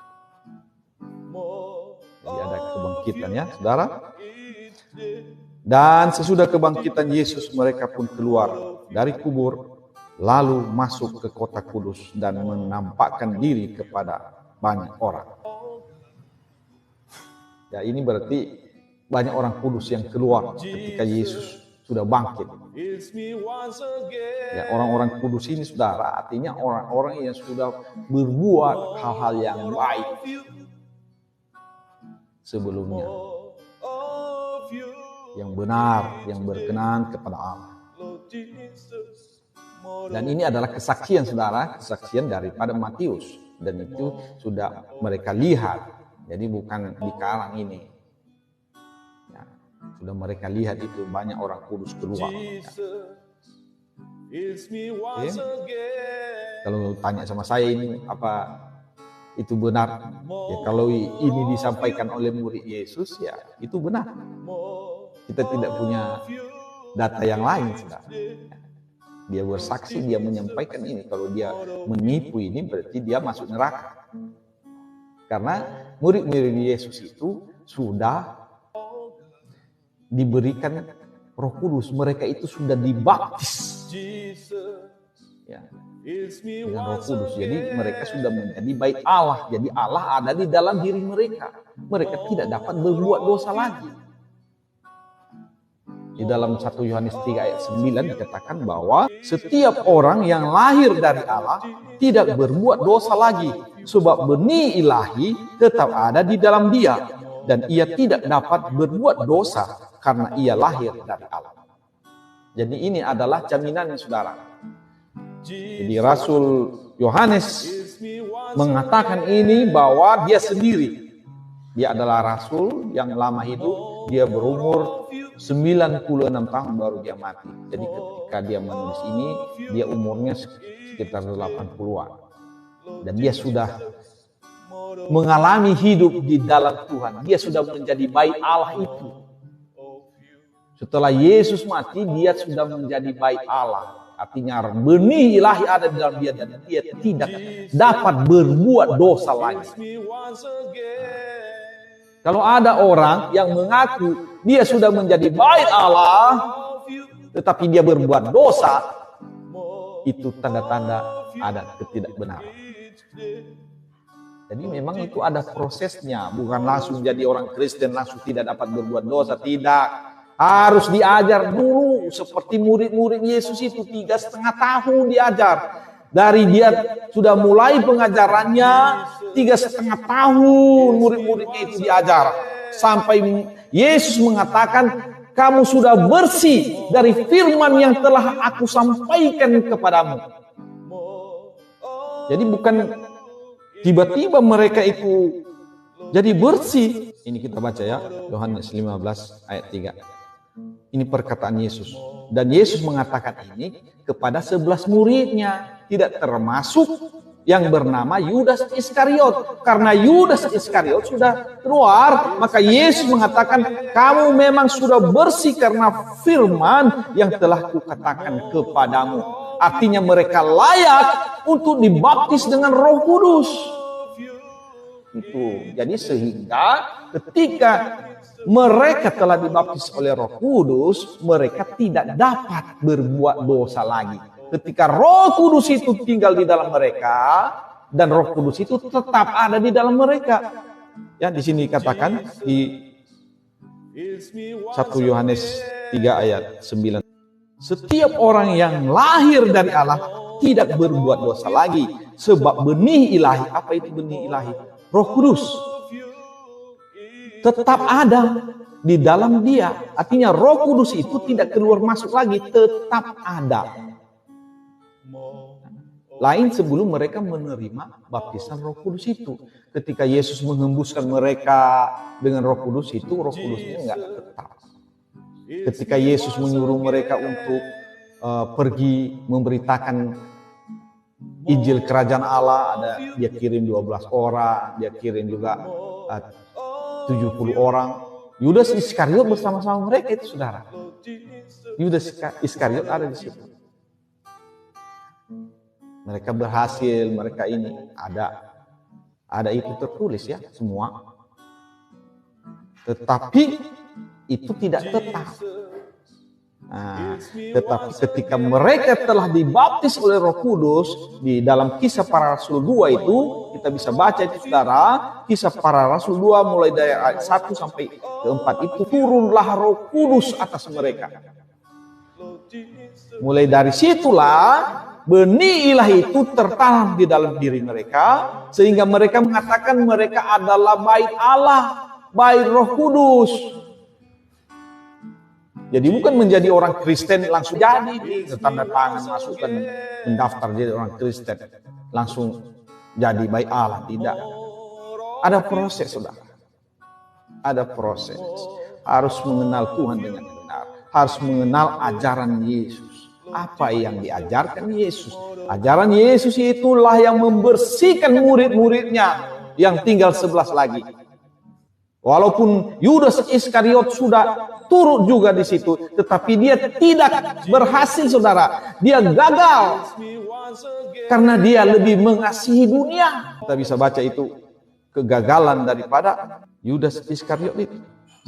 Jadi ada kebangkitan, ya saudara. Dan sesudah kebangkitan Yesus, mereka pun keluar dari kubur, lalu masuk ke kota kudus dan menampakkan diri kepada banyak orang. Ya, ini berarti banyak orang kudus yang keluar ketika Yesus sudah bangkit. Ya, orang-orang kudus ini, saudara, artinya orang-orang yang sudah berbuat hal-hal yang baik sebelumnya, yang benar, yang berkenan kepada Allah. Dan ini adalah kesaksian, saudara, kesaksian daripada Matius, dan itu sudah mereka lihat. Jadi bukan di karang ini. Ya, sudah mereka lihat itu banyak orang kudus keluar. Ya. Okay. Kalau tanya sama saya ini apa itu benar? Ya, kalau ini disampaikan oleh murid Yesus, ya itu benar. Kita tidak punya data yang lain, saudara. Dia bersaksi, dia menyampaikan ini. Kalau dia menipu ini, berarti dia masuk neraka. Karena murid-murid Yesus itu sudah diberikan Roh Kudus. Mereka itu sudah dibaptis, ya, dengan Roh Kudus. Jadi mereka sudah menjadi bait Allah. Jadi Allah ada di dalam diri mereka. Mereka tidak dapat berbuat dosa lagi. Di dalam 1 Yohanes 3 ayat 9 dikatakan bahwa setiap orang yang lahir dari Allah tidak berbuat dosa lagi, sebab benih ilahi tetap ada di dalam dia, dan ia tidak dapat berbuat dosa karena ia lahir dari Allah. Jadi ini adalah jaminannya, saudara. Jadi Rasul Yohanes mengatakan ini bahwa dia sendiri, dia adalah rasul yang lama hidup, dia berumur 96 tahun baru dia mati. Jadi ketika dia menulis ini, dia umurnya sekitar 80-an. Dan dia sudah mengalami hidup di dalam Tuhan. Dia sudah menjadi bait Allah itu. Setelah Yesus mati, dia sudah menjadi bait Allah. Artinya benih ilahi ada di dalam dia, dan dia tidak dapat berbuat dosa lagi. Kalau ada orang yang mengaku dia sudah menjadi bait Allah, tetapi dia berbuat dosa, itu tanda-tanda ada ketidakbenaran. Jadi memang itu ada prosesnya, bukan langsung jadi orang Kristen langsung tidak dapat berbuat dosa, tidak. Harus diajar dulu, seperti murid-murid Yesus itu 3,5 tahun diajar. Dari dia sudah mulai pengajarannya 3,5 tahun murid-muridnya itu diajar. Sampai Yesus mengatakan, kamu sudah bersih dari firman yang telah aku sampaikan kepadamu. Jadi bukan tiba-tiba mereka itu jadi bersih. Ini kita baca ya, Yohanes 15 ayat 3. Ini perkataan Yesus. Dan Yesus mengatakan ini kepada 11 muridnya, tidak termasuk yang bernama Yudas Iskariot. Karena Yudas Iskariot sudah keluar, maka Yesus mengatakan, kamu memang sudah bersih karena firman yang telah kukatakan kepadamu. Artinya mereka layak untuk dibaptis dengan Roh Kudus. Itu. Jadi sehingga ketika mereka telah dibaptis oleh Roh Kudus, mereka tidak dapat berbuat dosa lagi. Ketika Roh Kudus itu tinggal di dalam mereka, dan Roh Kudus itu tetap ada di dalam mereka. Ya, di sini dikatakan di 1 Yohanes 3 ayat 9. Setiap orang yang lahir dari Allah tidak berbuat dosa lagi, sebab benih ilahi. Apa itu benih ilahi? Roh Kudus tetap ada di dalam dia. Artinya Roh Kudus itu tidak keluar masuk lagi, tetap ada. Lain sebelum mereka menerima baptisan Roh Kudus itu. Ketika Yesus menghembuskan mereka dengan Roh Kudus itu, Roh Kudusnya enggak tetap. Ketika Yesus menyuruh mereka untuk pergi memberitakan Injil Kerajaan Allah, dia kirim 12 orang, dia kirim juga 70 orang. Yudas Iskariot bersama-sama mereka itu, saudara. Yudas Iskariot ada di situ. Mereka berhasil, mereka ini ada itu tertulis ya semua. Tetapi itu tidak tetap. Nah, tetapi ketika mereka telah dibaptis oleh Roh Kudus, di dalam Kisah Para Rasul 2 itu kita bisa baca itu, saudara. Kisah Para Rasul 2 mulai dari ayat 1 sampai ke 4 itu, turunlah Roh Kudus atas mereka. Mulai dari situlah benih ilahi itu tertanam di dalam diri mereka, sehingga mereka mengatakan mereka adalah bait Allah, bait Roh Kudus. Jadi bukan menjadi orang Kristen langsung jadi, tanda tangan masukkan mendaftar jadi orang Kristen langsung jadi bait Allah, tidak. Ada proses, saudara. Ada proses. Harus mengenal Tuhan dengan benar, harus mengenal ajaran Yesus. Apa yang diajarkan Yesus? Ajaran Yesus itulah yang membersihkan murid-muridnya yang tinggal 11 lagi. Walaupun Yudas Iskariot sudah turut juga di situ, tetapi dia tidak berhasil, saudara. Dia gagal karena dia lebih mengasihi dunia. Kita bisa baca itu kegagalan daripada Yudas Iskariot itu.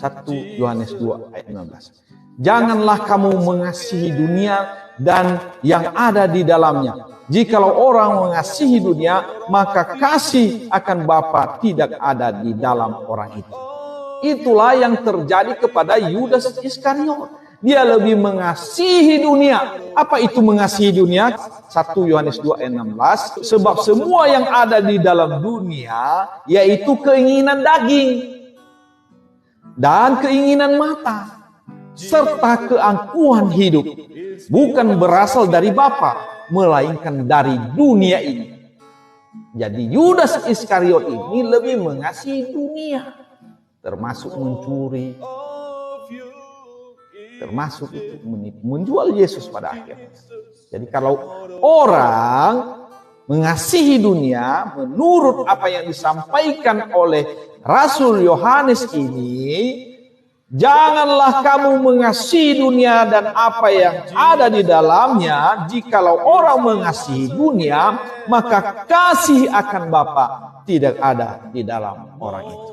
1 Yohanes 2 ayat 16. Janganlah kamu mengasihi dunia dan yang ada di dalamnya. Jikalau orang mengasihi dunia, maka kasih akan Bapa tidak ada di dalam orang itu. Itulah yang terjadi kepada Yudas Iskariot. Dia lebih mengasihi dunia. Apa itu mengasihi dunia? 1 Yohanes 2 ayat 16. Sebab semua yang ada di dalam dunia, yaitu keinginan daging dan keinginan mata, serta keangkuhan hidup, bukan berasal dari Bapa, melainkan dari dunia ini. Jadi Yudas Iskariot ini lebih mengasihi dunia, termasuk mencuri, termasuk itu menipu, menjual Yesus pada akhirnya. Jadi kalau orang mengasihi dunia menurut apa yang disampaikan oleh Rasul Yohanes ini, janganlah kamu mengasihi dunia dan apa yang ada di dalamnya. Jikalau orang mengasihi dunia, maka kasih akan Bapa tidak ada di dalam orang itu.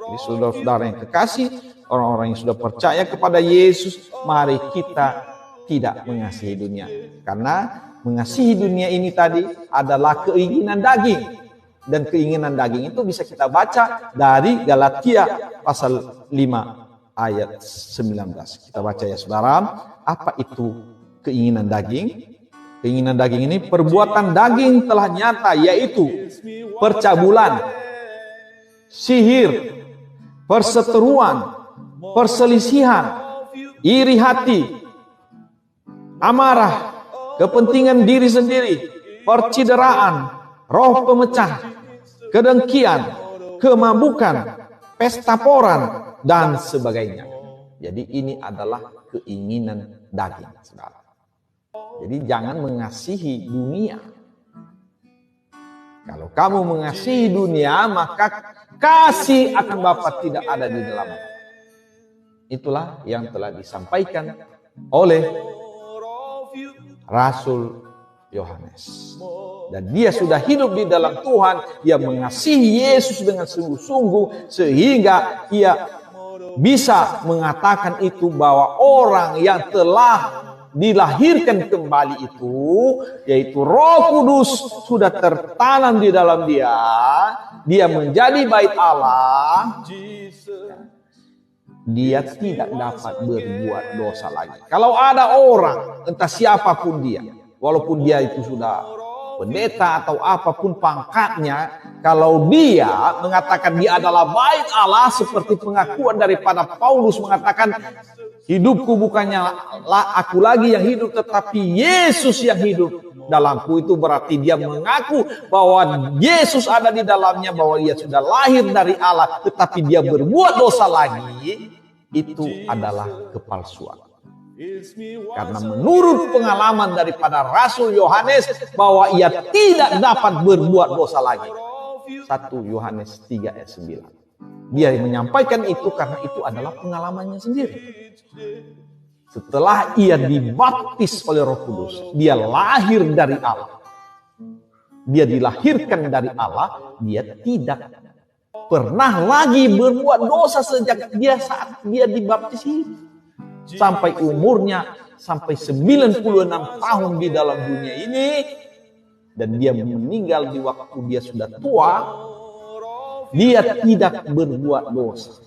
Jadi saudara-saudara yang kekasih, orang-orang yang sudah percaya kepada Yesus, mari kita tidak mengasihi dunia. Karena mengasihi dunia ini tadi adalah keinginan daging. Dan keinginan daging itu bisa kita baca dari Galatia pasal 5 ayat 19. Kita baca ya saudara, apa itu keinginan daging? Keinginan daging ini perbuatan daging telah nyata, yaitu percabulan, sihir, perseteruan, perselisihan, iri hati, amarah, kepentingan diri sendiri, percideraan, roh pemecah, kedengkian, kemabukan, pesta poran, dan sebagainya. Jadi ini adalah keinginan daging, saudara. Jadi jangan mengasihi dunia. Kalau kamu mengasihi dunia, maka kasih akan Bapa tidak ada di dalamnya. Itulah yang telah disampaikan oleh Rasul Yohanes. Dan dia sudah hidup di dalam Tuhan. Dia mengasihi Yesus dengan sungguh-sungguh, sehingga ia bisa mengatakan itu bahwa orang yang telah dilahirkan kembali itu, yaitu Roh Kudus, sudah tertanam di dalam dia. Dia menjadi bait Allah. Dia tidak dapat berbuat dosa lagi. Kalau ada orang, entah siapapun dia, walaupun dia itu sudah pendeta atau apapun pangkatnya, kalau dia mengatakan dia adalah bait Allah, seperti pengakuan daripada Paulus mengatakan, hidupku bukannya aku lagi yang hidup, tetapi Yesus yang hidup dalamku, itu berarti dia mengaku bahwa Yesus ada di dalamnya, bahwa dia sudah lahir dari Allah, tetapi dia berbuat dosa lagi. Itu adalah kepalsuan. Karena menurut pengalaman daripada Rasul Yohanes bahwa ia tidak dapat berbuat dosa lagi. 1 Yohanes 3 ayat 9. Dia menyampaikan itu karena itu adalah pengalamannya sendiri. Setelah ia dibaptis oleh Roh Kudus, dia lahir dari Allah. Dia dilahirkan dari Allah, dia tidak pernah lagi berbuat dosa sejak saat dia dibaptis ini. Sampai umurnya sampai 96 tahun di dalam dunia ini, dan dia meninggal di waktu dia sudah tua, dia tidak berbuat dosa.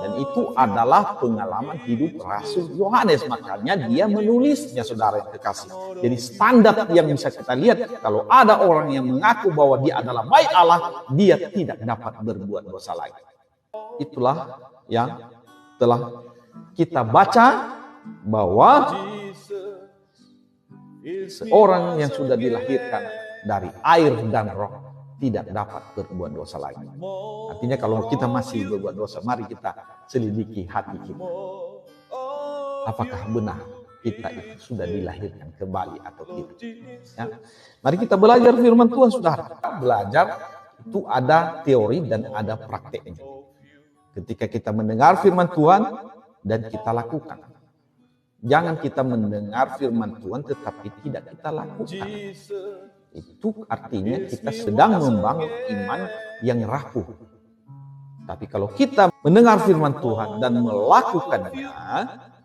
Dan itu adalah pengalaman hidup Rasul Yohanes. Makanya dia menulisnya, saudara yang kekasih. Jadi standar yang bisa kita lihat, kalau ada orang yang mengaku bahwa dia adalah bait Allah, dia tidak dapat berbuat dosa lagi. Itulah yang telah kita baca, bahwa seorang yang sudah dilahirkan dari air dan roh tidak dapat berbuat dosa lagi. Artinya kalau kita masih berbuat dosa, mari kita selidiki hati kita. Apakah benar kita itu sudah dilahirkan kembali atau tidak? Ya. Mari kita belajar firman Tuhan, saudara. Belajar itu ada teori dan ada prakteknya. Ketika kita mendengar firman Tuhan dan kita lakukan. Jangan kita mendengar firman Tuhan tetapi tidak kita lakukan. Itu artinya kita sedang membangun iman yang rapuh. Tapi kalau kita mendengar firman Tuhan dan melakukannya,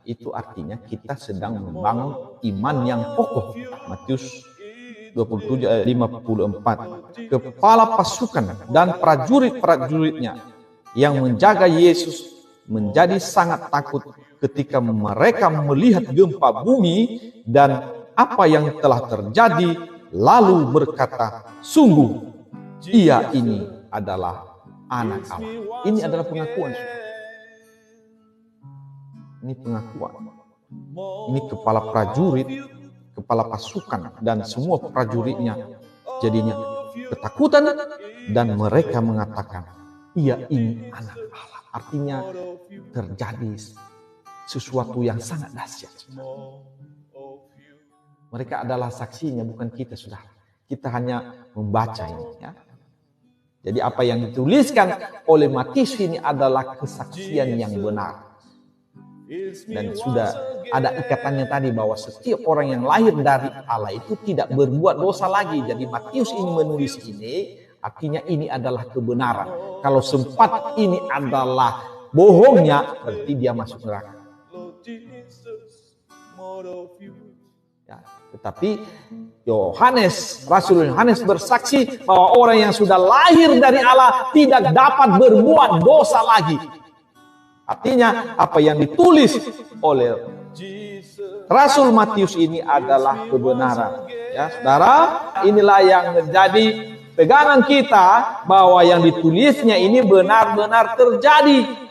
itu artinya kita sedang membangun iman yang kokoh. Matius 27 ayat 54. Kepala pasukan dan prajurit-prajuritnya yang menjaga Yesus menjadi sangat takut ketika mereka melihat gempa bumi dan apa yang telah terjadi, lalu berkata, sungguh ia ini adalah anak Allah. Ini adalah pengakuan. Ini pengakuan. Ini kepala prajurit, kepala pasukan dan semua prajuritnya jadinya ketakutan dan mereka mengatakan, ia ini anak Allah. Artinya terjadi sesuatu yang sangat dahsyat. Mereka adalah saksinya, bukan kita, saudara. Kita hanya membaca ini. Ya. Jadi apa yang dituliskan oleh Matius ini adalah kesaksian yang benar. Dan sudah ada ikatannya tadi bahwa setiap orang yang lahir dari Allah itu tidak berbuat dosa lagi. Jadi Matius ini menulis ini, artinya ini adalah kebenaran. Kalau sempat ini adalah bohongnya, berarti dia masuk neraka. Ya, tetapi Rasul Yohanes bersaksi bahwa orang yang sudah lahir dari Allah tidak dapat berbuat dosa lagi. Artinya apa yang ditulis oleh Rasul Matius ini adalah kebenaran. Ya, saudara, inilah yang menjadi pegangan kita bahwa yang ditulisnya ini benar-benar terjadi.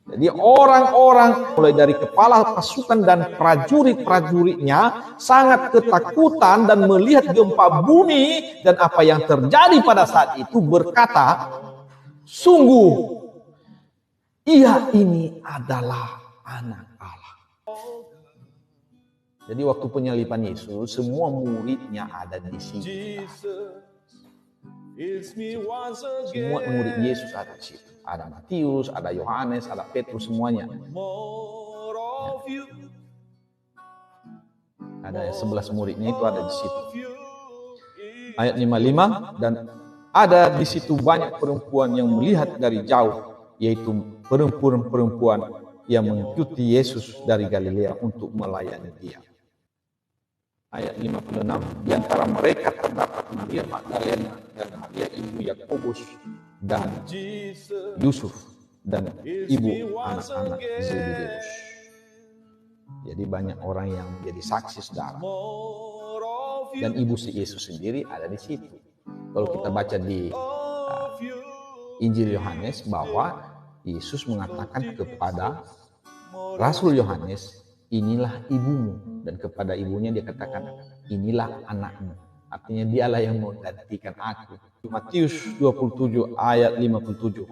Jadi orang-orang mulai dari kepala pasukan dan prajurit-prajuritnya sangat ketakutan dan melihat gempa bumi dan apa yang terjadi pada saat itu berkata, sungguh ia ini adalah anak Allah. Jadi waktu penyaliban Yesus, semua muridnya ada di sini. Semua murid Yesus ada di situ. Ada Matius, ada Yohanes, ada Petrus, semuanya. Ya. Ada 11 muridnya itu ada di situ. Ayat 55, dan ada di situ banyak perempuan yang melihat dari jauh, yaitu perempuan-perempuan yang mengikuti Yesus dari Galilea untuk melayani Dia. Ayat 56, di antara mereka terdapat Maria Magdalena dan Maria ibu Yakobus dan Yusuf dan ibu anak-anak Zebedeus. Jadi banyak orang yang menjadi saksi, saudara. dan ibu Yesus sendiri ada di situ. Kalau kita baca di Injil Yohanes bahwa Yesus mengatakan kepada Rasul Yohanes, inilah ibumu, dan kepada ibunya dia katakan, inilah anakmu. Artinya dialah yang menggantikan aku. Matius 27 ayat 57.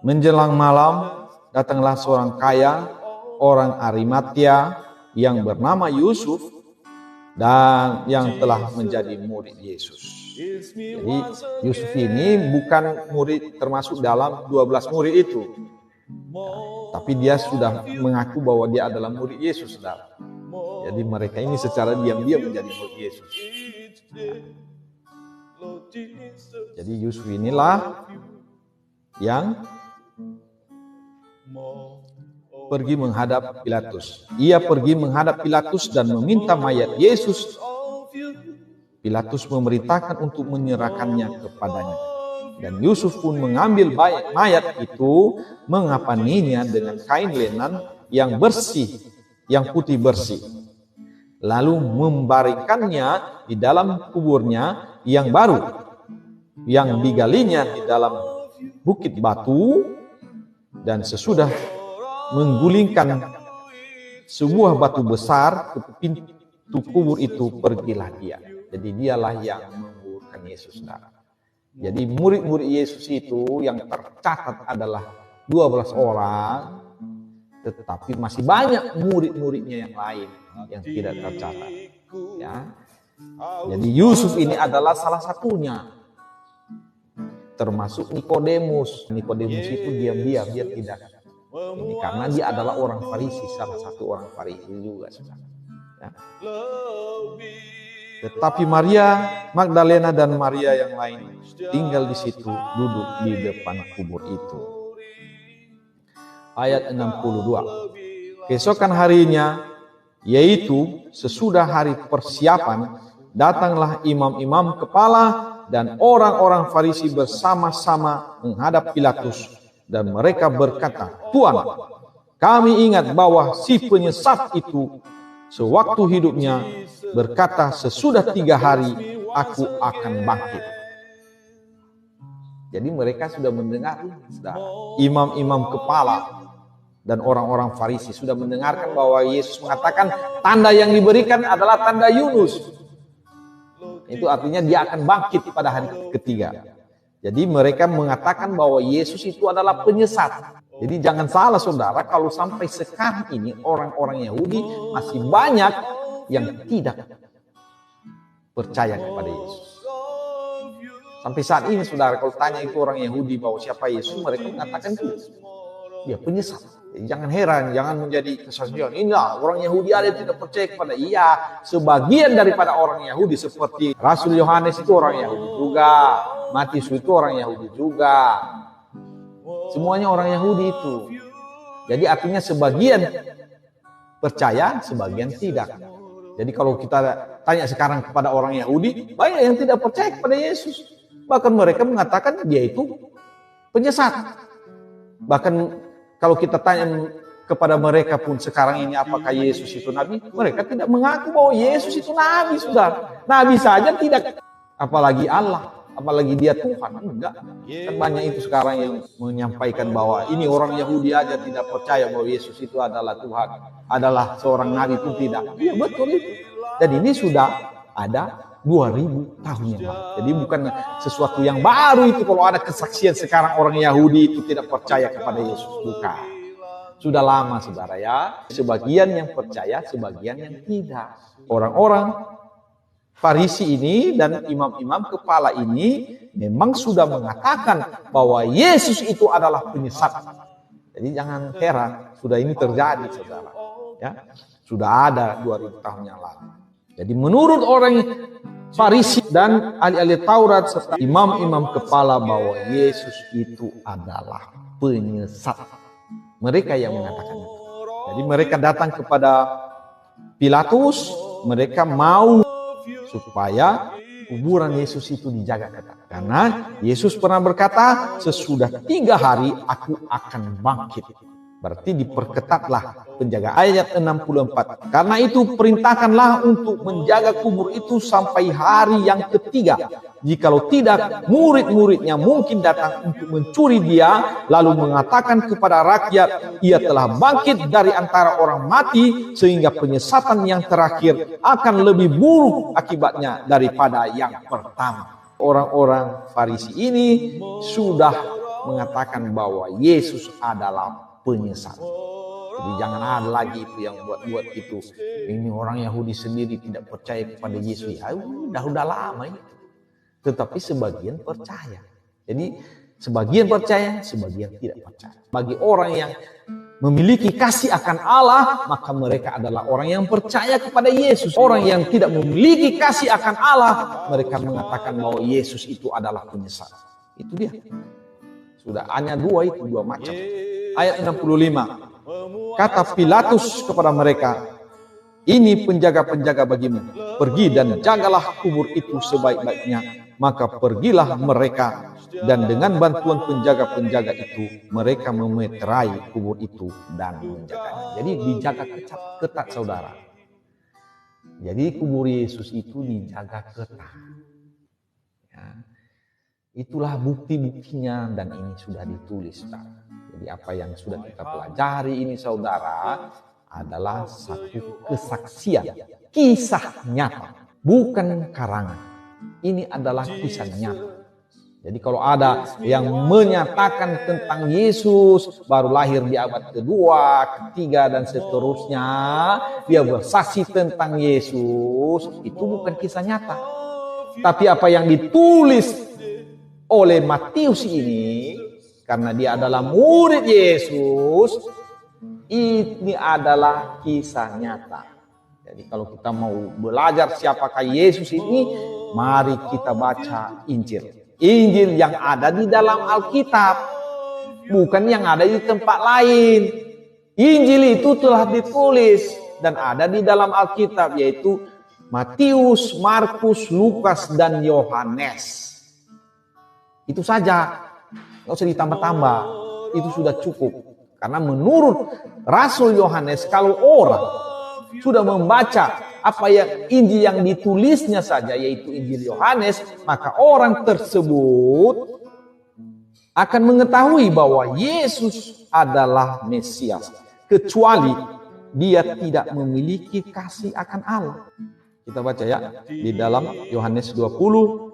Menjelang malam datanglah seorang kaya, orang Arimatia yang bernama Yusuf, dan yang telah menjadi murid Yesus. Jadi Yusuf ini bukan murid termasuk dalam 12 murid itu. Tapi dia sudah mengaku bahwa dia adalah murid Yesus, saudara. Jadi mereka ini secara diam-diam menjadi murid Yesus. Jadi Yusuf inilah yang pergi menghadap Pilatus. Ia pergi menghadap Pilatus dan meminta mayat Yesus. Pilatus memerintahkan untuk menyerahkannya kepadanya. Dan Yusuf pun mengambil mayat itu, mengapaninya dengan kain lenan yang bersih, yang putih bersih. Lalu membaringkannya di dalam kuburnya yang baru, yang digalinya di dalam bukit batu, dan sesudah menggulingkan sebuah batu besar ke pintu kubur itu, pergilah dia. Jadi dialah yang menguburkan Yesus, saudara. Jadi murid-murid Yesus itu yang tercatat adalah 12 orang, tetapi masih banyak murid-muridnya yang lain yang tidak tercatat. Ya. Jadi Yusuf ini adalah salah satunya. Termasuk Nikodemus. Nikodemus itu diam-diam, dia tidak. Ini karena dia adalah orang Farisi, salah satu orang Farisi juga, saudara. Ya. Tetapi Maria Magdalena dan Maria yang lain tinggal di situ, duduk di depan kubur itu. Ayat 62. Keesokan harinya, yaitu sesudah hari persiapan, datanglah imam-imam kepala dan orang-orang Farisi bersama-sama menghadap Pilatus, dan mereka berkata, "Tuan, kami ingat bahwa si penyesat itu sewaktu hidupnya berkata, sesudah 3 hari aku akan bangkit." Jadi mereka sudah mendengar, imam-imam kepala dan orang-orang Farisi sudah mendengarkan bahwa Yesus mengatakan tanda yang diberikan adalah tanda Yunus. Itu artinya dia akan bangkit pada hari ketiga. Jadi mereka mengatakan bahwa Yesus itu adalah penyesat. Jadi jangan salah, saudara, kalau sampai sekarang ini orang-orang Yahudi masih banyak yang tidak percaya kepada Yesus. Sampai saat ini, saudara, kalau tanya itu orang Yahudi bahwa siapa Yesus, mereka mengatakan itu dia penyesat. Jadi jangan heran, jangan menjadi kesaksian. Inilah orang Yahudi ada yang tidak percaya kepada. Iya, sebagian daripada orang Yahudi seperti Rasul Yohanes itu orang Yahudi juga, Matius itu orang Yahudi juga. Semuanya orang Yahudi itu. Jadi artinya sebagian percaya, sebagian tidak. Jadi kalau kita tanya sekarang kepada orang Yahudi, banyak yang tidak percaya kepada Yesus. Bahkan mereka mengatakan dia itu penyesat. Bahkan kalau kita tanya kepada mereka pun sekarang ini apakah Yesus itu nabi, mereka tidak mengaku bahwa Yesus itu nabi, saudara. Nabi saja tidak, apalagi Allah. Apalagi dia Tuhan, enggak. Kan banyak itu sekarang yang menyampaikan bahwa ini orang Yahudi aja tidak percaya bahwa Yesus itu adalah Tuhan, adalah seorang nabi, pun tidak. Iya, betul itu. Dan ini sudah ada 2000 tahun yang lalu. Jadi bukan sesuatu yang baru itu kalau ada kesaksian sekarang orang Yahudi itu tidak percaya kepada Yesus. Bukan. Sudah lama, saudara, ya. Sebagian yang percaya, sebagian yang tidak. Orang-orang Farisi ini dan imam-imam kepala ini memang sudah mengatakan bahwa Yesus itu adalah penyesat. Jadi jangan heran, sudah ini terjadi, saudara. Ya, sudah ada 2000 tahun yang lalu. Jadi menurut orang Farisi dan ahli-ahli Taurat serta imam-imam kepala bahwa Yesus itu adalah penyesat. Mereka yang mengatakan itu. Jadi mereka datang kepada Pilatus, mereka mau supaya kuburan Yesus itu dijaga ketat. Karena Yesus pernah berkata, sesudah 3 hari aku akan bangkit. Berarti diperketatlah penjaga. Ayat 64. Karena itu perintahkanlah untuk menjaga kubur itu sampai hari yang ketiga. Jikalau tidak, murid-muridnya mungkin datang untuk mencuri dia, lalu mengatakan kepada rakyat, ia telah bangkit dari antara orang mati, sehingga penyesatan yang terakhir akan lebih buruk akibatnya daripada yang pertama. Orang-orang Farisi ini sudah mengatakan bahwa Yesus adalah penyesat. Jadi jangan ada lagi itu yang buat-buat itu. Ini orang Yahudi sendiri tidak percaya kepada Yesus. Ya udah lama itu. Tetapi sebagian percaya. Jadi sebagian percaya, sebagian tidak percaya. Bagi orang yang memiliki kasih akan Allah, maka mereka adalah orang yang percaya kepada Yesus. Orang yang tidak memiliki kasih akan Allah, mereka mengatakan bahwa Yesus itu adalah penyesat. Itu dia. Sudah hanya dua macam. Ayat 65. Kata Pilatus kepada mereka, ini penjaga-penjaga bagimu. Pergi dan jagalah kubur itu sebaik-baiknya. Maka pergilah mereka, dan dengan bantuan penjaga-penjaga itu, mereka memeterai kubur itu dan menjaganya. Jadi dijaga ketat, saudara. Jadi kubur Yesus itu dijaga ketat. Ya. Itulah bukti-buktinya, dan ini sudah ditulis, saudara. Jadi apa yang sudah kita pelajari ini, saudara, adalah satu kesaksian, kisah nyata, bukan karangan. Ini adalah kisah nyata. Jadi kalau ada yang menyatakan tentang Yesus baru lahir di abad kedua, ketiga, dan seterusnya, dia bersaksi tentang Yesus, itu bukan kisah nyata. Tapi apa yang ditulis oleh Matius ini, karena dia adalah murid Yesus, ini adalah kisah nyata. Jadi kalau kita mau belajar siapakah Yesus ini, mari kita baca Injil. Injil yang ada di dalam Alkitab, bukan yang ada di tempat lain. Injil itu telah ditulis dan ada di dalam Alkitab, yaitu Matius, Markus, Lukas, dan Yohanes. Itu saja. Nggak usah ditambah-tambah, itu sudah cukup. Karena menurut Rasul Yohanes, kalau orang sudah membaca apa yang Injil yang ditulisnya saja, yaitu Injil Yohanes, maka orang tersebut akan mengetahui bahwa Yesus adalah Mesias, kecuali dia tidak memiliki kasih akan Allah. Kita baca ya, di dalam Yohanes 20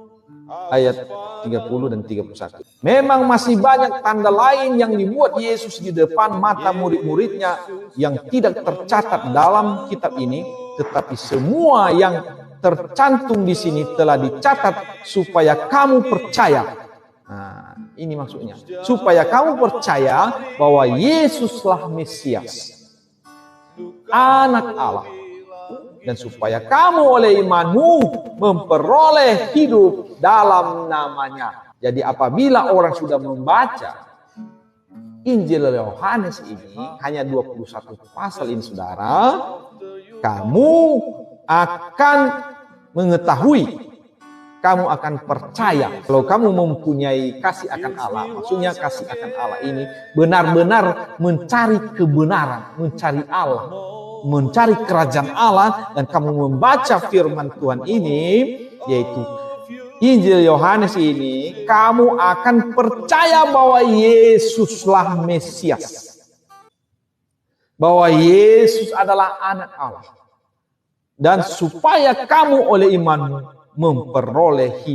ayat 30 dan 31. Memang masih banyak tanda lain yang dibuat Yesus di depan mata murid-muridnya yang tidak tercatat dalam kitab ini, tetapi semua yang tercantum di sini telah dicatat supaya kamu percaya. Nah, ini maksudnya. Supaya kamu percaya bahwa Yesuslah Mesias, Anak Allah. Dan supaya kamu oleh imanmu memperoleh hidup dalam namanya. Jadi apabila orang sudah membaca Injil Yohanes ini, hanya 21 pasal ini, saudara, kamu akan mengetahui, kamu akan percaya. Kalau kamu mempunyai kasih akan Allah, maksudnya kasih akan Allah ini benar-benar mencari kebenaran, mencari Allah, mencari kerajaan Allah, dan kamu membaca firman Tuhan ini, yaitu Injil Yohanes ini, kamu akan percaya bahwa Yesuslah Mesias, bahwa Yesus adalah anak Allah, dan supaya kamu oleh imanmu memperoleh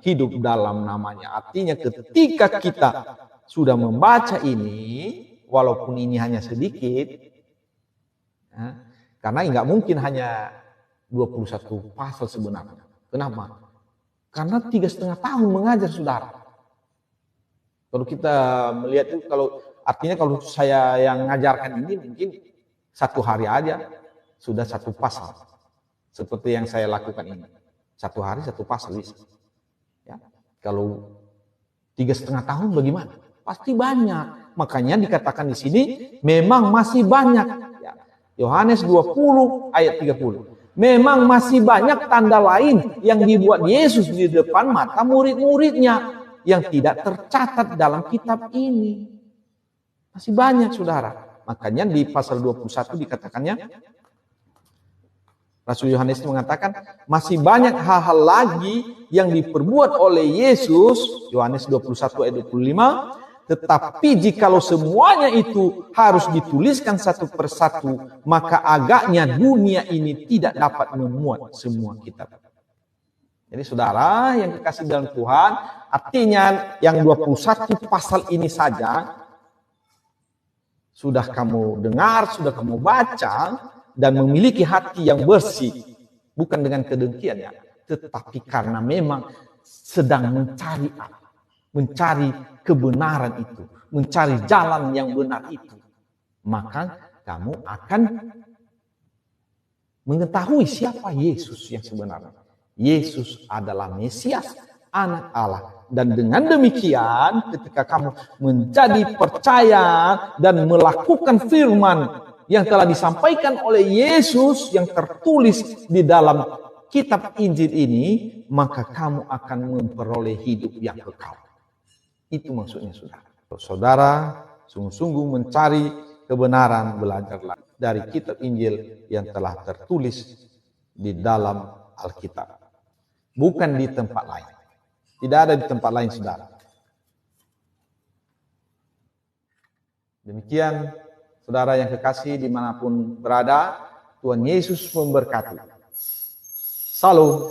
hidup dalam namanya. Artinya ketika kita sudah membaca ini, walaupun ini hanya sedikit, karena nggak mungkin hanya 21 pasal sebenarnya. Kenapa? Karena 3,5 tahun mengajar, saudara. Kalau kita melihat itu, artinya kalau saya yang mengajarkan ini mungkin 1 hari aja sudah 1 pasal. Seperti yang saya lakukan ini. 1 hari 1 pasal bisa. Ya. Kalau 3,5 tahun bagaimana? Pasti banyak. Makanya dikatakan di sini memang masih banyak. Yohanes 20 ayat 30. Memang masih banyak tanda lain yang dibuat Yesus di depan mata murid-muridnya yang tidak tercatat dalam kitab ini. Masih banyak, saudara. Makanya di pasal 21 dikatakannya, Rasul Yohanes mengatakan, masih banyak hal-hal lagi yang diperbuat oleh Yesus, Yohanes 21 ayat 25, tetapi jikalau semuanya itu harus dituliskan satu persatu, maka agaknya dunia ini tidak dapat memuat semua kitab. Jadi saudara yang kekasih dalam Tuhan, artinya yang 21 pasal ini saja sudah kamu dengar, sudah kamu baca, dan memiliki hati yang bersih. Bukan dengan kedengkiannya, tetapi karena memang sedang mencari kebenaran itu, mencari jalan yang benar itu. Maka kamu akan mengetahui siapa Yesus yang sebenarnya. Yesus adalah Mesias, anak Allah. Dan dengan demikian ketika kamu menjadi percaya dan melakukan firman yang telah disampaikan oleh Yesus yang tertulis di dalam kitab Injil ini, maka kamu akan memperoleh hidup yang kekal. Itu maksudnya, saudara. Saudara sungguh-sungguh mencari kebenaran, belajarlah dari kitab Injil yang telah tertulis di dalam Alkitab. Bukan di tempat lain. Tidak ada di tempat lain, saudara. Demikian, saudara yang kekasih dimanapun berada, Tuhan Yesus memberkati. Salam.